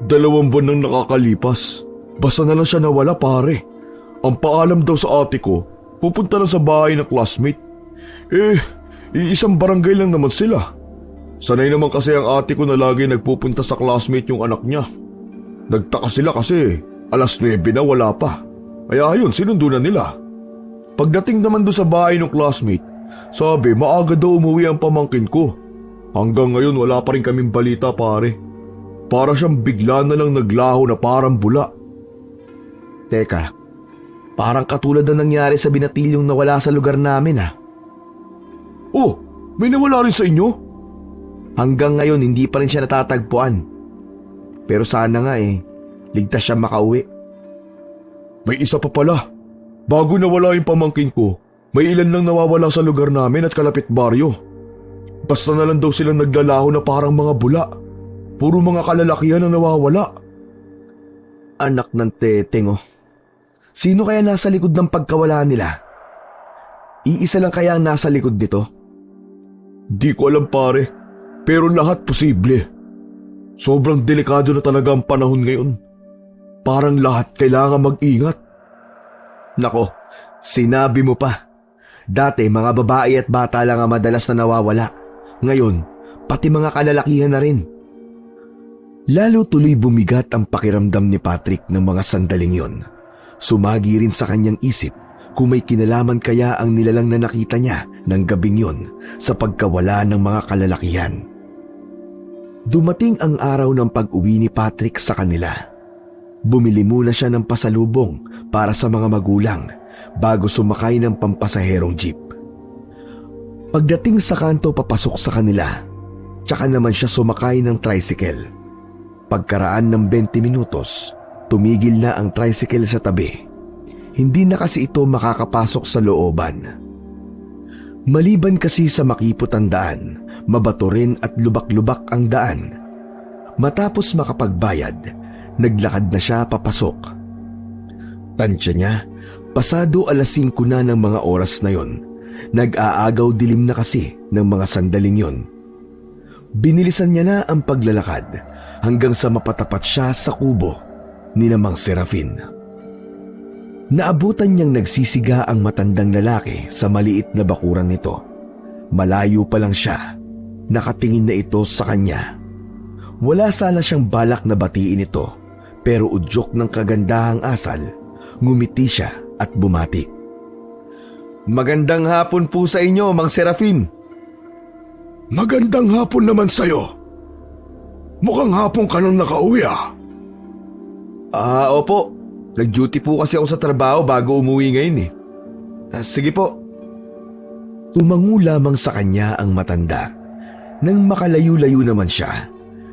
2 buwan nang nakakalipas. Basta na lang siya nawala pare. Ang paalam daw sa ate ko, pupunta lang sa bahay ng classmate. Iisang barangay lang naman sila. Sanay naman kasi ang ate ko na lagi nagpupunta sa classmate yung anak niya. Nagtaka sila kasi 9:00 na wala pa. Kaya ayun, sinundo na nila. Pagdating naman doon sa bahay ng classmate, sabi maaga daw umuwi ang pamangkin ko. Hanggang ngayon wala pa rin kaming balita pare. Para siyang bigla na lang naglaho na parang bula. Teka, parang katulad na nangyari sa binatilyong nawala sa lugar namin ah. Oh, may nawala rin sa inyo? Hanggang ngayon hindi pa rin siya natatagpuan. Pero sana nga ligtas siya makauwi. May isa pa pala. Bago nawala yung pamangkin ko, may ilan lang nawawala sa lugar namin at kalapit baryo. Basta na lang daw silang naglalaho na parang mga bula. Puro mga kalalakihan ang nawawala. Anak ng teteng oh. Sino kaya nasa likod ng pagkawala nila? Iisa lang kaya ang nasa likod nito? Di ko alam pare, pero lahat posible. Sobrang delikado na talaga ang panahon ngayon. Parang lahat kailangan mag-ingat. Nako, sinabi mo pa. Dati mga babae at bata lang ang madalas na nawawala. Ngayon, pati mga kalalakihan na rin. Lalo tuloy bumigat ang pakiramdam ni Patrick ng mga sandaling yon. Sumagi rin sa kanyang isip kung may kinalaman kaya ang nilalang na nakita niya ng gabing yon sa pagkawala ng mga kalalakihan. Dumating ang araw ng pag-uwi ni Patrick sa kanila. Bumili muna siya ng pasalubong para sa mga magulang bago sumakay ng pampasaherong jeep. Pagdating sa kanto papasok sa kanila, tsaka naman siya sumakay ng tricycle. Pagkaraan ng 20 minutos, tumigil na ang tricycle sa tabi. Hindi na kasi ito makakapasok sa looban. Maliban kasi sa makipot ang daan, mabato rin at lubak-lubak ang daan. Matapos makapagbayad, naglakad na siya papasok. Tansya niya, pasado 5:00 na ng mga oras na yon. Nag-aagaw dilim na kasi ng mga sandaling yon. Binilisan niya na ang paglalakad hanggang sa mapatapat siya sa kubo ni Mang Serafin. Naabutan niyang nagsisiga ang matandang lalaki sa maliit na bakuran nito. Malayo pa lang siya, nakatingin na ito sa kanya. Wala sana siyang balak na batiin ito, pero udyok ng kagandahang asal, ngumiti siya at bumati. Magandang hapon po sa inyo, Mang Serafin. Magandang hapon naman sa'yo. Mukhang hapon ka nang nakauwi ah. Opo. Nag-duty po kasi ako sa trabaho bago umuwi ngayon eh. Sige po. Tumango lamang sa kanya ang matanda. Nang makalayo-layo naman siya,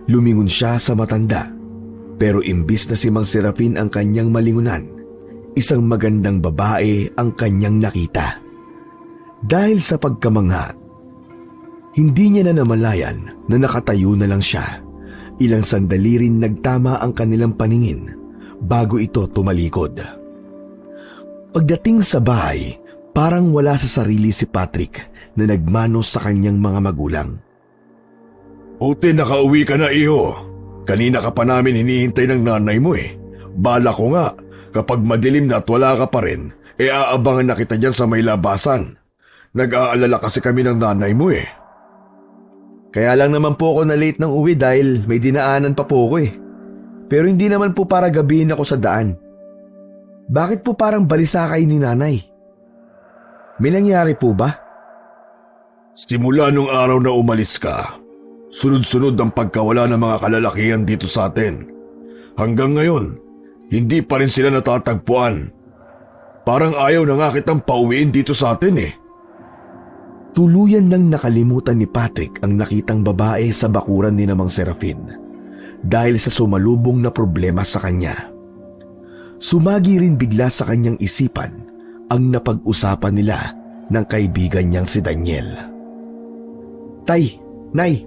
lumingon siya sa matanda. Pero imbis na si Mang Serafin ang kanyang malingunan, isang magandang babae ang kanyang nakita. Dahil sa pagkamangha, hindi niya na namalayan na nakatayo na lang siya. Ilang sandali rin nagtama ang kanilang paningin bago ito tumalikod. Pagdating sa bahay, parang wala sa sarili si Patrick na nagmanos sa kanyang mga magulang. Buti nakauwi ka na, iho. Kanina ka pa namin hinihintay ng nanay mo eh. Bala ko nga, kapag madilim na at wala ka pa rin, aabangan na kita dyan sa may labasan. Nag-aalala kasi kami ng nanay mo eh. Kaya lang naman po ako na late ng uwi dahil may dinaanan pa po ako eh. Pero hindi naman po para gabihin ako sa daan. Bakit po parang balisa kayo ni nanay? May nangyari po ba? Simula nung araw na umalis ka, sunod-sunod ang pagkawala ng mga kalalakihan dito sa atin. Hanggang ngayon, hindi pa rin sila natatagpuan. Parang ayaw na nga kitang pauwiin dito sa atin eh. Tuluyan nang nakalimutan ni Patrick ang nakitang babae sa bakuran ni Mang Serafin dahil sa sumalubong na problema sa kanya. Sumagi rin bigla sa kanyang isipan ang napag-usapan nila ng kaibigan niyang si Daniel. Tay, Nay,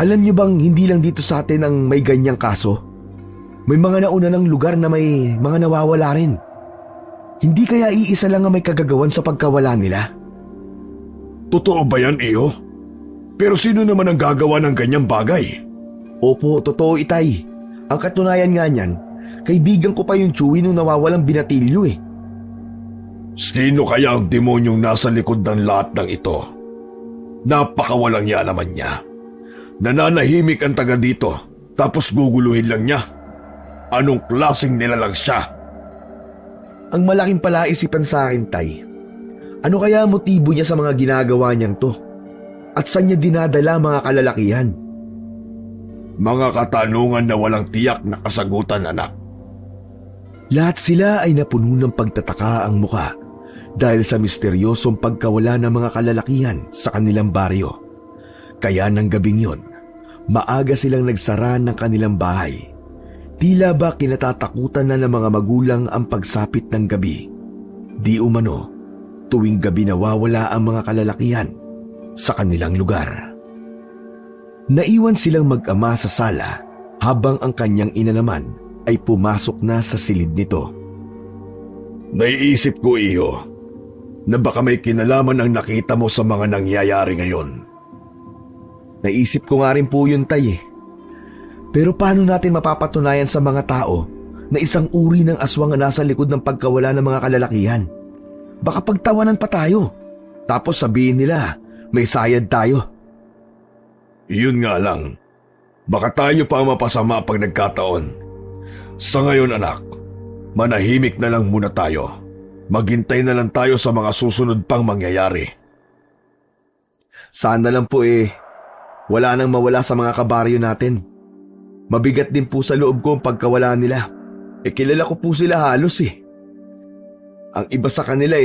alam niyo bang hindi lang dito sa atin ang may ganyang kaso? May mga nauna ng lugar na may mga nawawala rin. Hindi kaya iisa lang ang may kagagawan sa pagkawala nila? Totoo ba yan, Iyo? Pero sino naman ang gagawa ng ganyang bagay? Opo, totoo itay. Ang katunayan nga niyan, kaibigan ko pa yung Chewie nung nawawalang binatilyo eh. Sino kaya ang demonyong nasa likod ng lahat ng ito? Napakawalang ya naman niya. Nananahimik ang taga dito, tapos guguluhin lang niya. Anong klaseng nilalang siya? Ang malaking palaisipan sa akin, tay. Ano kaya ang motibo niya sa mga ginagawa niyang to? At saan niya dinadala mga kalalakihan? Mga katanungan na walang tiyak na kasagutan, anak. Lahat sila ay napuno ng pagtataka ang muka dahil sa misteryosong pagkawala ng mga kalalakihan sa kanilang baryo. Kaya ng gabing yon, maaga silang nagsara ng kanilang bahay. Tila ba kinatatakutan na ng mga magulang ang pagsapit ng gabi. Di umano, tuwing gabi nawawala ang mga kalalakihan sa kanilang lugar. Naiwan silang mag-ama sa sala habang ang kanyang ina naman ay pumasok na sa silid nito. Naiisip ko, Iyo, na baka may kinalaman ang nakita mo sa mga nangyayari ngayon. Naisip ko nga rin po yun, tay eh. Pero paano natin mapapatunayan sa mga tao na isang uri ng aswang ang nasa likod ng pagkawala ng mga kalalakihan? Baka pagtawanan pa tayo. Tapos sabihin nila, may sayad tayo. Yun nga lang, baka tayo pa mapasama pag nagkataon. Sa ngayon, anak, manahimik na lang muna tayo. Maghintay na lang tayo sa mga susunod pang mangyayari. Sana lang po wala nang mawala sa mga kabaryo natin. Mabigat din po sa loob ko ang pagkawala nila. Kilala ko po sila halos eh. Ang iba sa kanila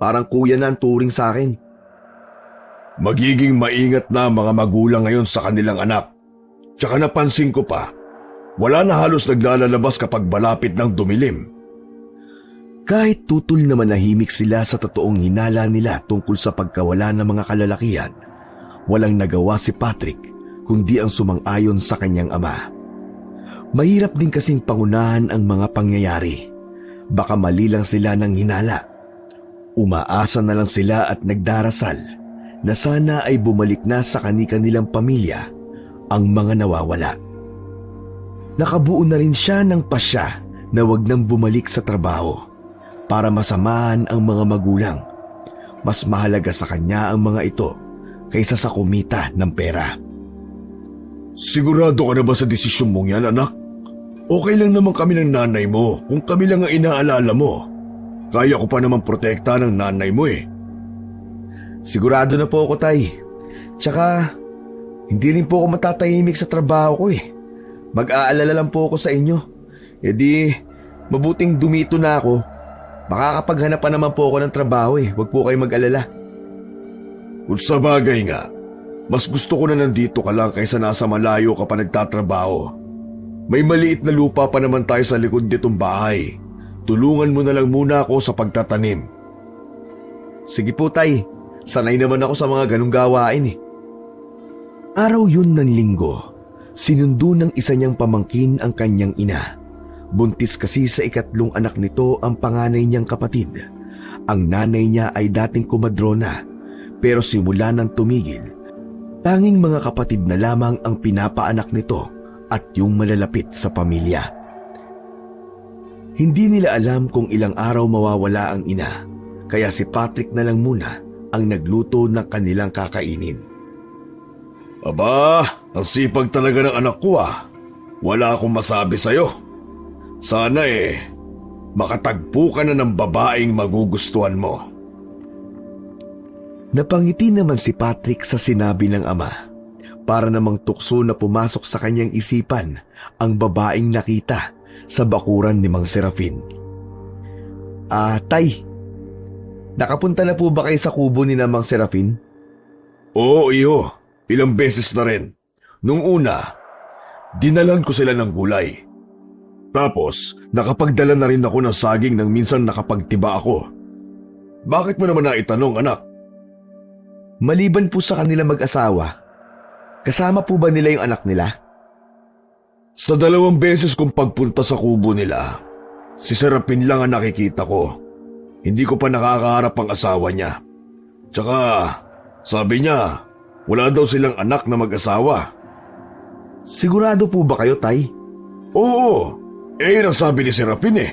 parang kuya na ang turing sa akin. Magiging maingat na ang mga magulang ngayon sa kanilang anak. Tsaka napansin ko pa, wala na halos naglalabas kapag malapit ng dumilim. Kahit tutol na manahimik sila sa totoong hinala nila tungkol sa pagkawala ng mga kalalakihan, walang nagawa si Patrick kundi ang sumang-ayon sa kanyang ama. Mahirap din kasing pangunahan ang mga pangyayari. Baka mali lang sila ng hinala. Umaasa na lang sila at nagdarasal na sana ay bumalik na sa kani-kanilang pamilya ang mga nawawala. Nakabuo na rin siya ng pasya na wag nang bumalik sa trabaho para masamahan ang mga magulang. Mas mahalaga sa kanya ang mga ito kaysa sa kumita ng pera. Sigurado ka na ba sa desisyon mong yan, anak? Okay lang naman kami ng nanay mo kung kami lang ang inaalala mo. Kaya ko pa naman protekta ng nanay mo eh. Sigurado na po ako, tay. Tsaka, hindi rin po ako matatahimik sa trabaho ko eh. Mag-aalala lang po ako sa inyo. Mabuting dumito na ako. Makakapaghanap pa naman po ako ng trabaho eh. Huwag po kayo mag-alala. Kung sa bagay nga, mas gusto ko na nandito ka lang kaysa nasa malayo ka pa nagtatrabaho. May maliit na lupa pa naman tayo sa likod nitong bahay. Tulungan mo na lang muna ako sa pagtatanim. Sige po, tay. Sanay naman ako sa mga ganong gawain eh. Araw yun ng linggo. Sinundo ng isa niyang pamangkin ang kanyang ina. Buntis kasi sa ikatlong anak nito ang panganay niyang kapatid. Ang nanay niya ay dating kumadrona, pero simula nang tumigil, tanging mga kapatid na lamang ang pinapaanak nito at yung malalapit sa pamilya. Hindi nila alam kung ilang araw mawawala ang ina, kaya si Patrick na lang muna ang nagluto ng kanilang kakainin. Aba, ang sipag talaga ng anak ko ah. Wala akong masabi sa'yo. Sana makatagpo ka na ng babaeng magugustuhan mo. Napangiti naman si Patrick sa sinabi ng ama. Para namang tukso na pumasok sa kanyang isipan ang babaeng nakita sa bakuran ni Mang Serafin. Tay, nakapunta na po ba kayo sa kubo ni Mang Serafin? Oo, iyo. Ilang beses na rin. Nung una, dinalan ko sila ng gulay. Tapos, nakapagdala na rin ako ng saging nang minsan nakapagtiba ako. Bakit mo naman naitanong, anak? Maliban po sa kanila mag-asawa, kasama po ba nila yung anak nila? Sa 2 beses kong pagpunta sa kubo nila, si Serapin lang ang nakikita ko. Hindi ko pa nakakaharap ang asawa niya. Tsaka, sabi niya, wala daw silang anak na mag-asawa. Sigurado po ba kayo, Tay? Oo, yun ang sabi ni Serapin eh.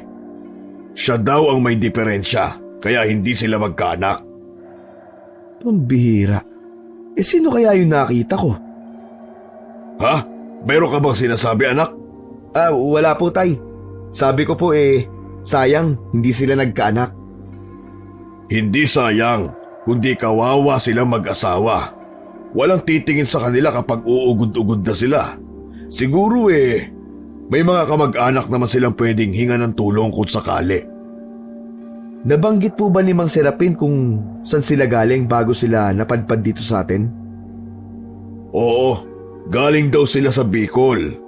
Siya daw ang may diferensya, kaya hindi sila magkaanak. Pambihira. Sino kaya yung nakita ko? Ha? Meron ka bang sinasabi, anak? Wala po, Tay. Sabi ko po sayang, hindi sila nagkaanak. Hindi sayang, kundi kawawa silang mag-asawa. Walang titingin sa kanila kapag uugod-ugod na sila. Siguro may mga kamag-anak naman silang pwedeng hinga ng tulong kung sakali. Nabanggit po ba ni Mang Serapin kung saan sila galing bago sila napadpad dito sa atin? Oo, galing daw sila sa Bicol.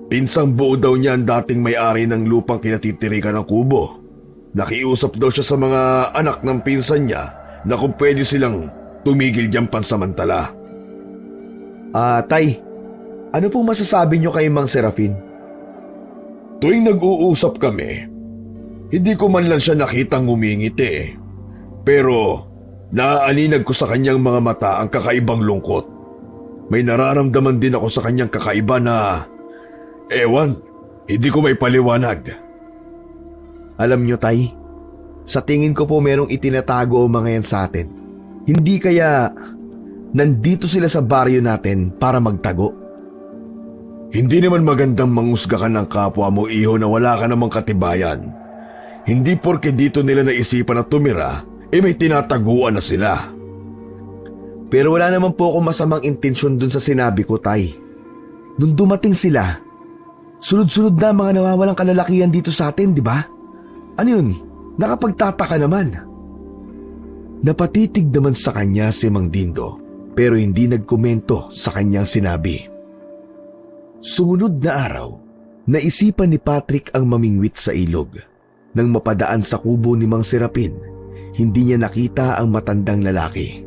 Pinsang buo daw niya ang dating may-ari ng lupang kinatitirikan ng kubo. Nakiusap daw siya sa mga anak ng pinsan niya na kung pwede silang tumigil diyang pansamantala. Tay, ano po masasabi niyo kay Mang Serafin? Tuwing nag-uusap kami, hindi ko man lang siya nakitang ngumingiti. Pero naaaninag ko sa kanyang mga mata ang kakaibang lungkot. May nararamdaman din ako sa kanyang kakaiba na, hindi ko may paliwanag. Alam niyo, Tay, sa tingin ko po merong itinatago ang mga yan sa atin. Hindi kaya nandito sila sa baryo natin para magtago? Hindi naman magandang mangusgakan ng kapwa mo, iho, na wala ka namang katibayan. Hindi porke dito nila naisipan na tumira, may tinataguan na sila. Pero wala naman po akong masamang intensyon dun sa sinabi ko, Tay. Nung dumating sila, sunod-sunod na mga nawawalang kalalakihan dito sa atin, di ba? Ano yun? Nakapagtataka naman. Napatitig naman sa kanya si Mang Dindo, pero hindi nagkomento sa kanyang sinabi. Sumunod na araw, naisipan ni Patrick ang mamingwit sa ilog. Nang mapadaan sa kubo ni Mang Serapin, hindi niya nakita ang matandang lalaki.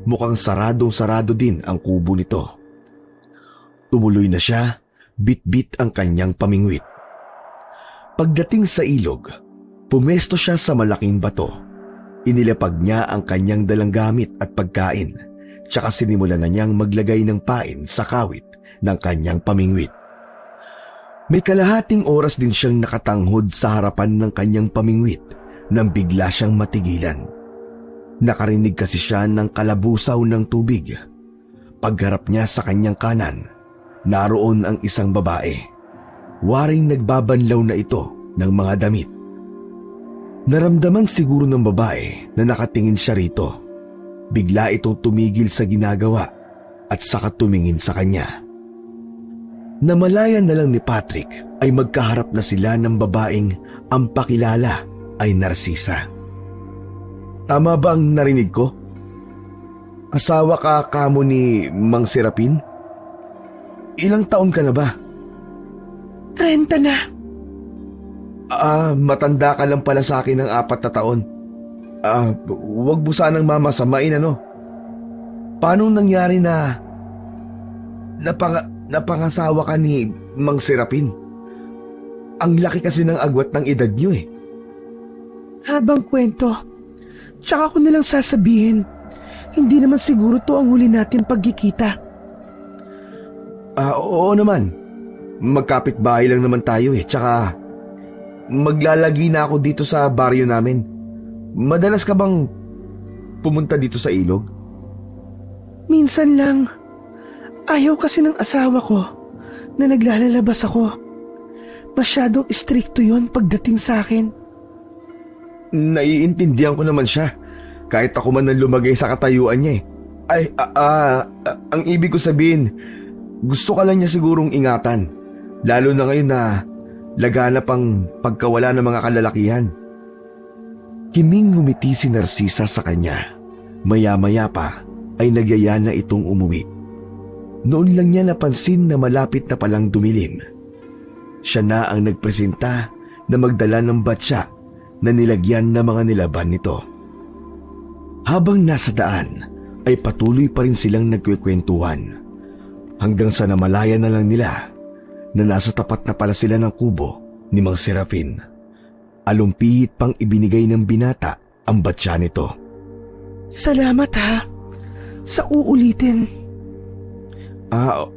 Mukhang saradong-sarado din ang kubo nito. Tumuloy na siya, bit-bit ang kanyang pamingwit. Pagdating sa ilog, pumesto siya sa malaking bato. Inilapag niya ang kanyang dalang gamit at pagkain, tsaka sinimulan na niyang maglagay ng pain sa kawit ng kanyang pamingwit. May kalahating oras din siyang nakatanghod sa harapan ng kanyang pamingwit nang bigla siyang matigilan. Nakarinig kasi siya ng kalabusaw ng tubig. Pagharap niya sa kanyang kanan, naroon ang isang babae. Waring nagbabanlaw na ito ng mga damit. Naramdaman siguro ng babae na nakatingin siya rito. Bigla itong tumigil sa ginagawa at saka tumingin sa kanya. Namalayan na lang ni Patrick ay magkaharap na sila ng babaeng ang pakilala ay Narcisa. Tama ba ang narinig ko? Asawa ka kamo ni Mang Serapin? Ilang taon ka na ba? 30 na. Matanda ka lang pala sa akin ng 4 na taon. Wag mo sanang mamasamain, ano? Paano nangyari na napangasawa ka ni Mang Serapin? Ang laki kasi ng agwat ng edad niyo eh. Habang kwento, tsaka ko nilang sasabihin, hindi naman siguro to ang huli natin pagkikita. Oo naman. Magkapit-bahay lang naman tayo eh. Tsaka maglalagi na ako dito sa baryo namin. Madalas ka bang pumunta dito sa ilog? Minsan lang. Ayaw kasi ng asawa ko na naglalalabas ako. Masyadong istrikto yon pagdating sa akin. Naiintindihan ko naman siya. Kahit ako man ang lumagay sa katayuan niya eh. Ang ibig ko sabihin, gusto ka lang niya sigurong ingatan. Lalo na ngayon na laganap ang pagkawala ng mga kalalakihan. Kiming ngumiti si Narcisa sa kanya. Maya-maya pa ay nagyaya na itong umuwi. Noon lang niya napansin na malapit na palang dumilim. Siya na ang nagpresenta na magdala ng batya na nilagyan ng mga nilaban nito. Habang nasa daan ay patuloy pa rin silang nagkwekwentuhan hanggang sa namalaya na lang nila na nasa tapat na pala sila ng kubo ni Mang Serafin. Alumpihit pang ibinigay ng binata ang batya nito. Salamat ha, sa uulitin.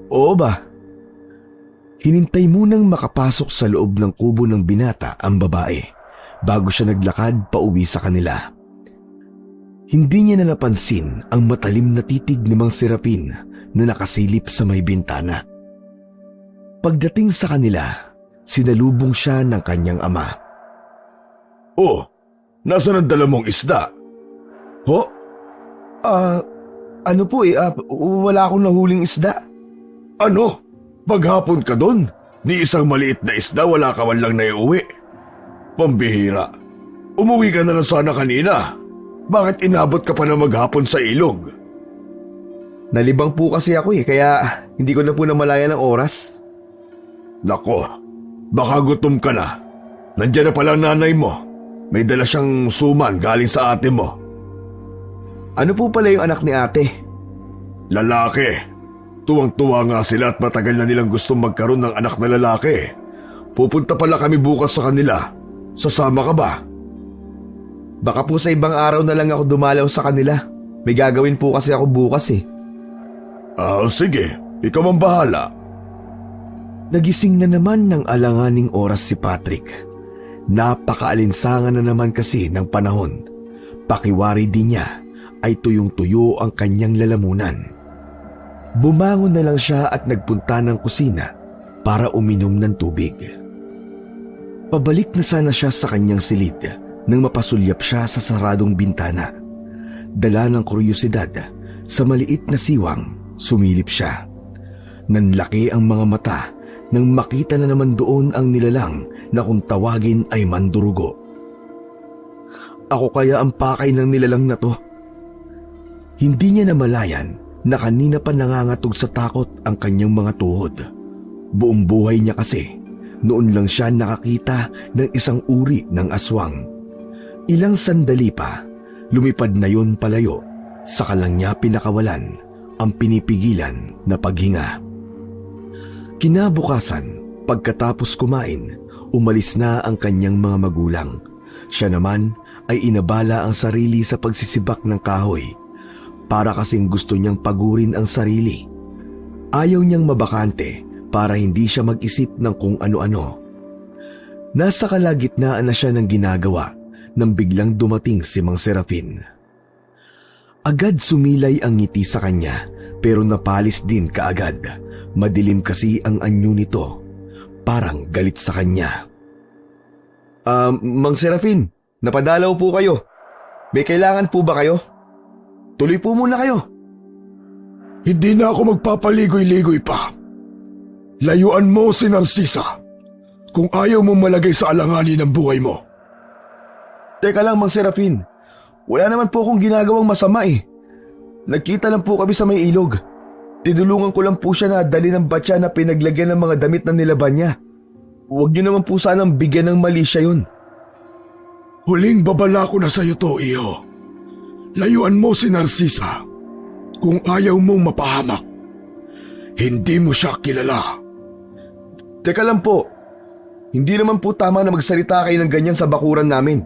Oo ba? Hinintay munang makapasok sa loob ng kubo ng binata ang babae bago siya naglakad pauwi sa kanila. Hindi niya na napansin ang matalim na titig ni Mang Serafin na nakasilip sa may bintana. Pagdating sa kanila, sinalubong siya ng kanyang ama. Oh, nasaan ang dala mong isda? Ho? Ano po wala akong nahuling isda. Ano? Maghapon ka doon? Ni isang maliit na isda wala ka man lang naiuwi. Pambihira. Umuwi ka na lang sana kanina. Bakit inabot ka pa na maghapon sa ilog? Nalibang po kasi ako kaya hindi ko na po namalayan ng oras. Nako, baka gutom ka na. Nandiyan na pala ang nanay mo. May dala siyang suman galing sa ate mo. Ano po pala yung anak ni ate? Lalaki. Tuwang-tuwa nga sila at matagal na nilang gustong magkaroon ng anak na lalaki. Pupunta pala kami bukas sa kanila. Sasama ka ba? Baka po sa ibang araw na lang ako dumalaw sa kanila. May gagawin po kasi ako bukas Sige. Ikaw ang bahala. Nagising na naman ng alanganing oras si Patrick. Napakaalinsangan na naman kasi ng panahon. Pakiwari din niya ay tuyong-tuyo ang kanyang lalamunan. Bumangon na lang siya at nagpunta ng kusina para uminom ng tubig. Pabalik na sana siya sa kanyang silid nang mapasulyap siya sa saradong bintana. Dala ng kuryosidad, sa maliit na siwang, sumilip siya. Nanlaki ang mga mata nang makita na naman doon ang nilalang na kung tawagin ay mandurugo. Ako kaya ang pakay ng nilalang na to? Hindi niya namalayan na kanina pa nangangatog sa takot ang kanyang mga tuhod. Buong buhay niya kasi, noon lang siya nakakita ng isang uri ng aswang. Ilang sandali pa, lumipad na yon palayo, saka lang niya pinakawalan ang pinipigilan na paghinga. Kinabukasan, pagkatapos kumain, umalis na ang kanyang mga magulang. Siya naman ay inabala ang sarili sa pagsisibak ng kahoy. Para kasing gusto niyang pagurin ang sarili. Ayaw niyang mabakante para hindi siya mag-isip ng kung ano-ano. Nasa kalagitnaan na siya ng ginagawa nang biglang dumating si Mang Serafin. Agad sumilay ang ngiti sa kanya pero napalis din kaagad. Madilim kasi ang anyo nito. Parang galit sa kanya. Mang Serafin, napadalaw po kayo. May kailangan po ba kayo? Tuloy po muna kayo. Hindi na ako magpapaligoy-ligoy pa. Layuan mo si Narcisa kung ayaw mo malagay sa alanganin ang buhay mo. Teka lang, Mang Serafin. Wala naman po akong ginagawang masama Nagkita lang po kami sa may ilog. Tinulungan ko lang po siya na dali ng batya na pinaglagyan ng mga damit na nilaban niya. Huwag niyo naman po sanang bigyan ng mali siya yun. Huling babala ko na sa'yo to, iho. Layuan mo si Narcisa kung ayaw mong mapahamak. Hindi mo siya kilala. Teka lang po. Hindi naman po tama na magsalita kayo ng ganyan sa bakuran namin.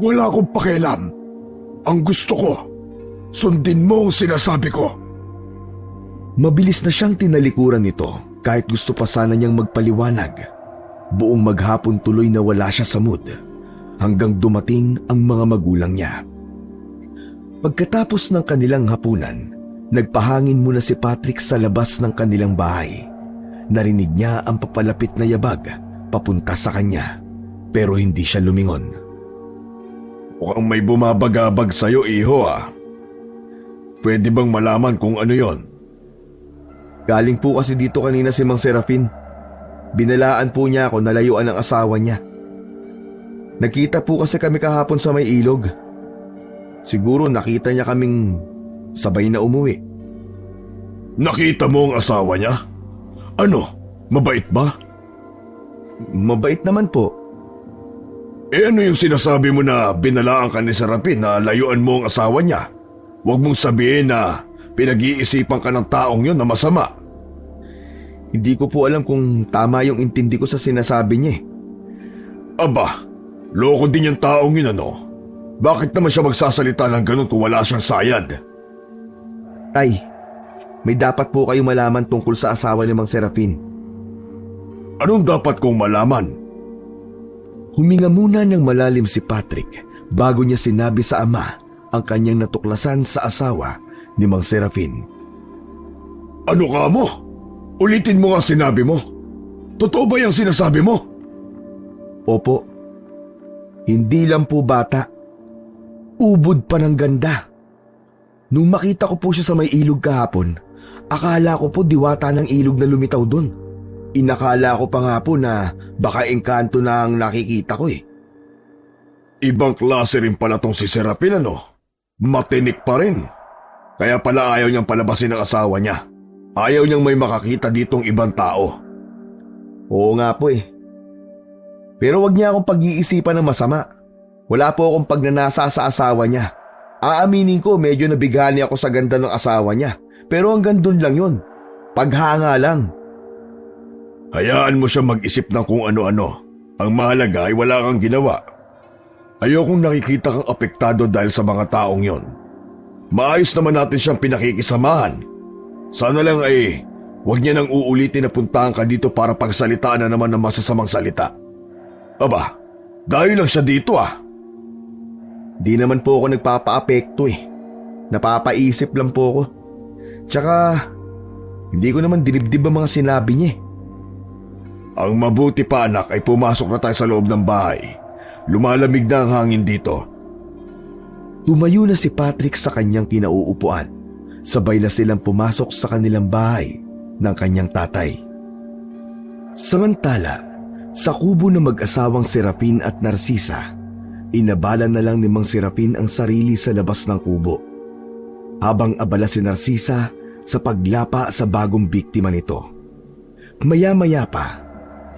Wala akong pakialam. Ang gusto ko, sundin mo ang sinasabi ko. Mabilis na siyang tinalikuran nito kahit gusto pa sana niyang magpaliwanag. Buong maghapon tuloy na wala siya sa mood hanggang dumating ang mga magulang niya. Pagkatapos ng kanilang hapunan, Nagpahangin muna si Patrick sa labas ng kanilang bahay. Narinig niya ang papalapit na yabag papunta sa kanya, pero hindi siya lumingon. Mukhang may bumabagabag sa'yo, iho ah. Pwede bang malaman kung ano yon? Galing po kasi dito kanina si Mang Serafin. Binalaan po niya ako na layuan ng asawa niya. Nakita po kasi kami kahapon sa may ilog. Siguro nakita niya kaming sabay na umuwi. Nakita mo ang asawa niya? Ano, mabait ba? Mabait naman po. Ano yung sinasabi mo na binalaan ka ni Serafin na layuan mo ang asawa niya? Huwag mong sabihin na pinag-iisipan ka ng taong yun na masama. Hindi ko po alam kung tama yung intindi ko sa sinasabi niya. Aba, loko din yung taong yun ano? Bakit naman siya magsasalita ng ganun kung wala siyang sayad? Tay, may dapat po kayo malaman tungkol sa asawa ni Mang Serafin. Anong dapat kong malaman? Huminga muna ng malalim si Patrick bago niya sinabi sa ama ang kanyang natuklasan sa asawa ni Mang Serafin. Ano ka mo? Ulitin mo nga sinabi mo. Totoo ba yung sinasabi mo? Opo. Hindi lang po bata. Ubod pa ng ganda. Nung makita ko po siya sa may ilog kahapon, akala ko po diwata ng ilog na lumitaw doon. Inakala ko pa nga po na baka engkanto na ang nakikita ko eh. Ibang klase rin pala tong si Serafin ano? Matinik pa rin. Kaya pala ayaw niyang palabasin ang asawa niya. Ayaw niyang may makakita ditong ibang tao. Oo nga po eh. Pero wag niya akong pag-iisipan ng masama. Wala po akong pagnanasa sa asawa niya. Aaminin ko medyo nabigani ako sa ganda ng asawa niya. Pero hanggang doon lang yun. Paghanga lang. Hayaan mo siya mag-isip ng kung ano-ano. Ang mahalaga ay wala kang ginawa. Ayokong nakikita kang apektado dahil sa mga taong yon. Maayos naman natin siyang pinakikisamahan. Sana lang ay huwag niya nang uulitin na puntahan ka dito para pagsalitaan na naman ng masasamang salita. Aba, dahil lang siya dito ah. Di naman po ako nagpapa-apekto eh. Napapaisip lang po ako. Tsaka, hindi ko naman dinibdib ang mga sinabi niya eh. Ang mabuti pa anak ay pumasok na tayo sa loob ng bahay. Lumalamig na ang hangin dito. Tumayo na si Patrick sa kanyang kinauupuan. Sabay na silang pumasok sa kanilang bahay ng kanyang tatay. Samantala, sa kubo ng mag-asawang Serafin at Narcisa, inabala na lang ni Mang Serafin ang sarili sa labas ng kubo. Habang abala si Narcisa sa paglapa sa bagong biktima nito. Maya-maya pa,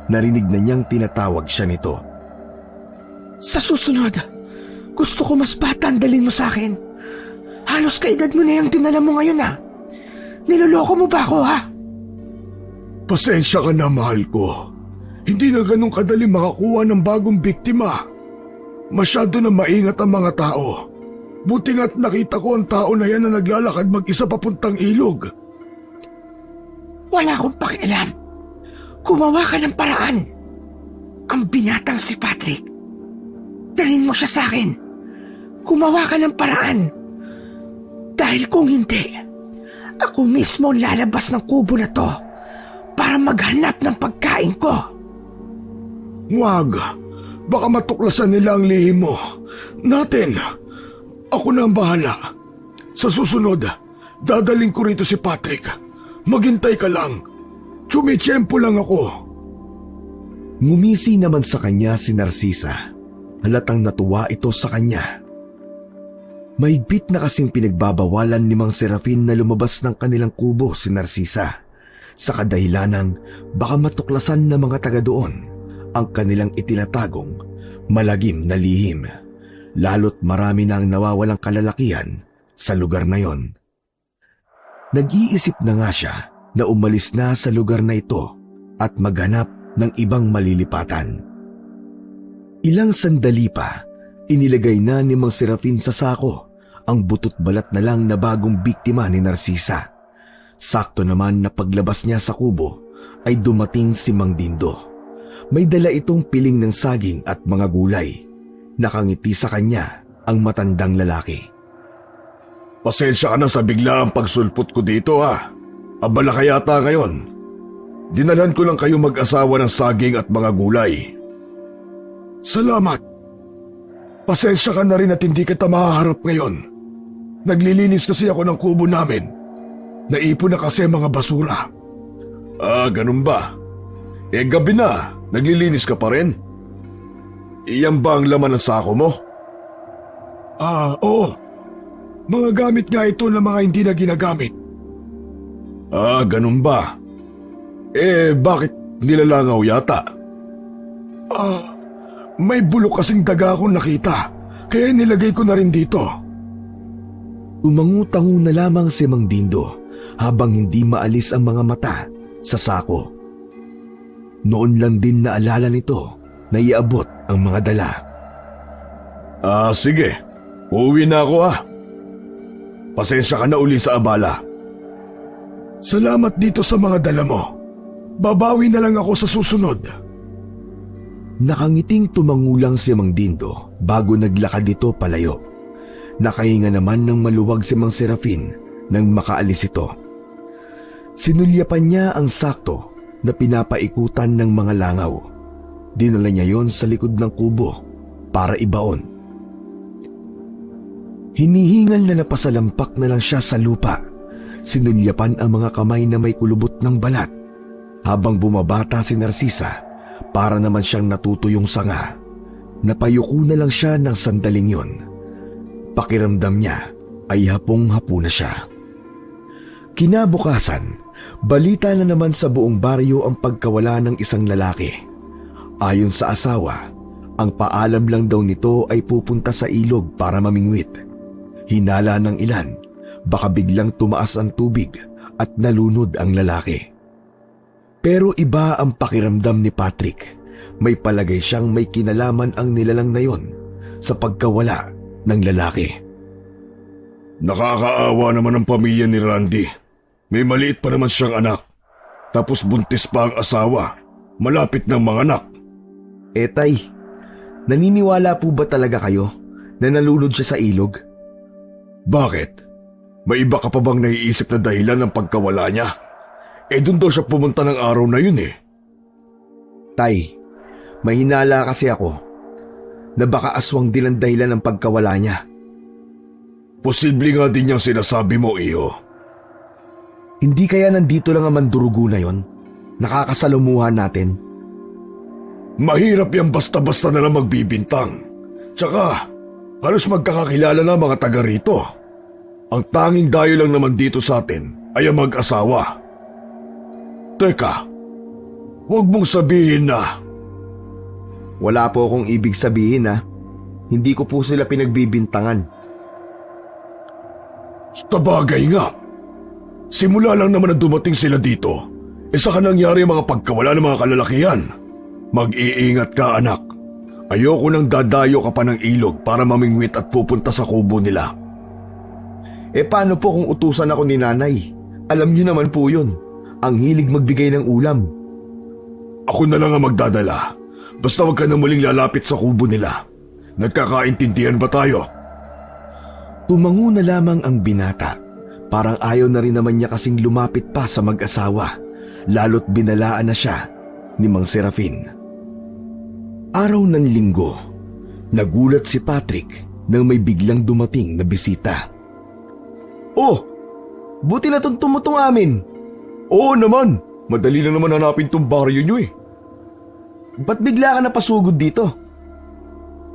narinig na niyang tinatawag siya nito. Sa susunod, gusto ko mas bata ang dalhin mo sa akin. Halos kaedad mo na yung dinala mo ngayon ha. Niloloko mo ba ako ha? Pasensya ka na mahal ko. Hindi na ganun kadali makakuha ng bagong biktima. Masyado na maingat ang mga tao. Buti nga't nakita ko ang tao na yan na naglalakad mag-isa papuntang ilog. Wala akong pakialam. Gumawa ka ng paraan. Ang binatang si Patrick. Dalhin mo siya sa akin. Gumawa ka ng paraan. Dahil kung hindi, ako mismo lalabas ng kubo na to para maghanap ng pagkain ko. Wag. Baka matuklasan nila ang lihim mo. Natin. Ako na ang bahala. Sa susunod, dadaling ko rito si Patrick. Maghintay ka lang. Tsumitsyempo lang ako. Ngumisi naman sa kanya si Narcisa. Halatang natuwa ito sa kanya. Mahigpit na kasing pinagbabawalan ni Mang Serafin na lumabas ng kanilang kubo si Narcisa. Sa kadahilanang baka matuklasan ng mga taga doon ang kanilang itinatagong malagim na lihim. Lalo't marami na ang nawawalang kalalakihan sa lugar na yon. Nag-iisip na nga siya na umalis na sa lugar na ito at maghanap ng ibang malilipatan. Ilang sandali pa, inilagay na ni Mang Serafin sa sako ang butot balat na lang na bagong biktima ni Narcisa. Sakto naman na paglabas niya sa kubo ay dumating si Mang Dindo. May dala itong piling ng saging at mga gulay. Nakangiti sa kanya ang matandang lalaki. Pasensya ka na sa biglaang pagsulpot ko dito ha. Abala ka yata ngayon. Dinalhan ko lang kayo mag-asawa ng saging at mga gulay. Salamat. Pasensya ka na rin at hindi kita mahaharap ngayon. Naglilinis kasi ako ng kubo namin. Naipon na kasi mga basura. Ganun ba? Gabi na, naglilinis ka pa rin? Iyan ba ang laman ng sako mo? Oo. Mga gamit nga ito na mga hindi na ginagamit. Ganun ba? Bakit nilalangaw yata? May bulok kasing daga akong nakita, kaya nilagay ko na rin dito. Umangutango na lamang si Mang Dindo habang hindi maalis ang mga mata sa sako. Noon lang din naalala nito na iabot ang mga dala. Sige. Uuwi na ako Pasensya ka na uli sa abala. Salamat dito sa mga dala mo. Babawi na lang ako sa susunod. Nakangiting tumangulang si Mang Dindo bago naglakad ito palayo. Nakahinga naman ng maluwag si Mang Serafin nang makaalis ito. Sinulyapan niya ang sakto na pinapaikutan ng mga langaw. Dinala niya yon sa likod ng kubo para ibaon. Hinihingal na napasalampak na lang siya sa lupa. Sinulyapan ang mga kamay na may kulubot ng balat habang bumabata si Narcisa para naman siyang natutuyong sanga. Napayuko na lang siya ng sandaling yon. Pakiramdam niya ay hapong-hapo na siya. Kinabukasan, balita na naman sa buong baryo ang pagkawala ng isang lalaki. Ayon sa asawa, ang paalam lang daw nito ay pupunta sa ilog para mamingwit. Hinala ng ilan, baka biglang tumaas ang tubig at nalunod ang lalaki. Pero iba ang pakiramdam ni Patrick. May palagay siyang may kinalaman ang nilalang na yon sa pagkawala ng lalaki. Nakakaawa naman ang pamilya ni Randy. May maliit pa naman siyang anak. Tapos buntis pa ang asawa. Malapit ng mga anak. Tay, naniniwala po ba talaga kayo na nalunod siya sa ilog? Bakit? May iba ka pa bang naiisip na dahilan ng pagkawala niya? Doon daw siya pumunta ng araw na yun Tay, may hinala kasi ako na baka aswang din ang dahilan ng pagkawala niya. Posible nga din yung sinasabi mo, Iyo. Hindi kaya nandito lang ang mandurugo na yon? Nakakasalumuhan natin. Mahirap yan basta-basta na lang magbibintang. Tsaka, halos magkakakilala na mga taga rito. Ang tanging dayo lang naman dito sa atin ay ang mag-asawa. Teka, huwag mong sabihin na... Wala po akong ibig sabihin Hindi ko po sila pinagbibintangan. Sabagay nga. Simula lang naman na dumating sila dito, saka nangyari ang mga pagkawala ng mga kalalakihan. Mag-iingat ka, anak. Ayoko nang dadayo ka pa ng ilog para mamingwit at pupunta sa kubo nila. Paano po kung utusan ako ni nanay? Alam niyo naman po yun. Ang hilig magbigay ng ulam. Ako na lang ang magdadala. Basta wag ka na muling lalapit sa kubo nila. Nagkakaintindihan ba tayo? Tumango na lamang ang binata. Parang ayaw na rin naman niya kasing lumapit pa sa mag-asawa. Lalo't binalaan na siya ni Mang Serafin. Araw ng linggo, nagulat si Patrick nang may biglang dumating na bisita. Oh, buti na itong tumutong amin. Oo naman, madali lang naman hanapin tong baryo nyo Ba't bigla ka napasugod dito?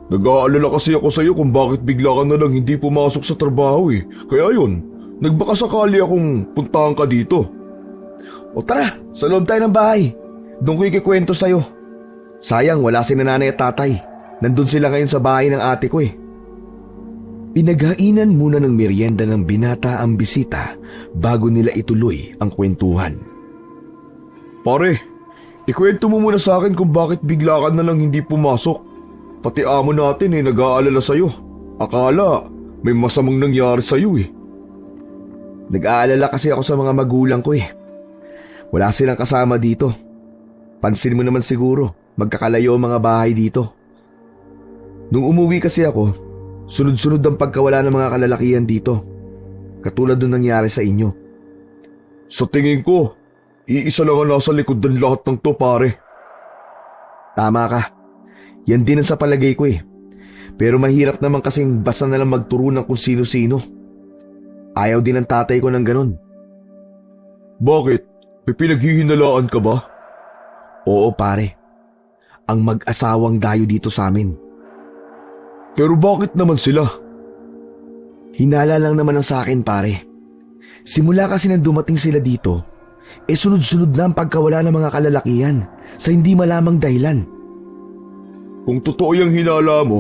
Nag-aalala kasi ako sa iyo kung bakit bigla ka na lang hindi pumasok sa trabaho Kaya yun, nagbaka sakali akong puntahan ka dito. O tara, sa loob tayo ng bahay. Doon ko ikikwento sa'yo. Sayang, wala si nanay at tatay. Nandun sila ngayon sa bahay ng ate ko Pinaghainan muna ng merienda ng binata ang bisita bago nila ituloy ang kwentuhan. Pare, ikwento mo muna sa akin kung bakit bigla ka na lang hindi pumasok. Pati amo natin nag-aalala sa'yo. Akala may masamang nangyari sa'yo Nag-aalala kasi ako sa mga magulang ko Wala silang kasama dito. Pansin mo naman siguro, magkakalayo ang mga bahay dito. Nung umuwi kasi ako, sunod-sunod ang pagkawala ng mga kalalakihan dito. katulad nung nangyari sa inyo. Sa tingin ko, iisa lang ang nasa likod ng lahat ng to, pare. Tama ka. Yan din ang sa palagay ko eh. Pero mahirap naman kasing basta na lang magturo ng kung sino-sino. Ayaw din ng tatay ko ng ganun. Bakit? May pinaghihinalaan ka ba? Oo pare. Ang mag-asawang dayo dito sa amin. Pero bakit naman sila? Hinala lang naman ang sa akin pare. Simula kasi nang dumating sila dito, sunod-sunod na ang pagkawala ng mga kalalakihan sa hindi malamang dahilan. Kung totoo yung hinala mo,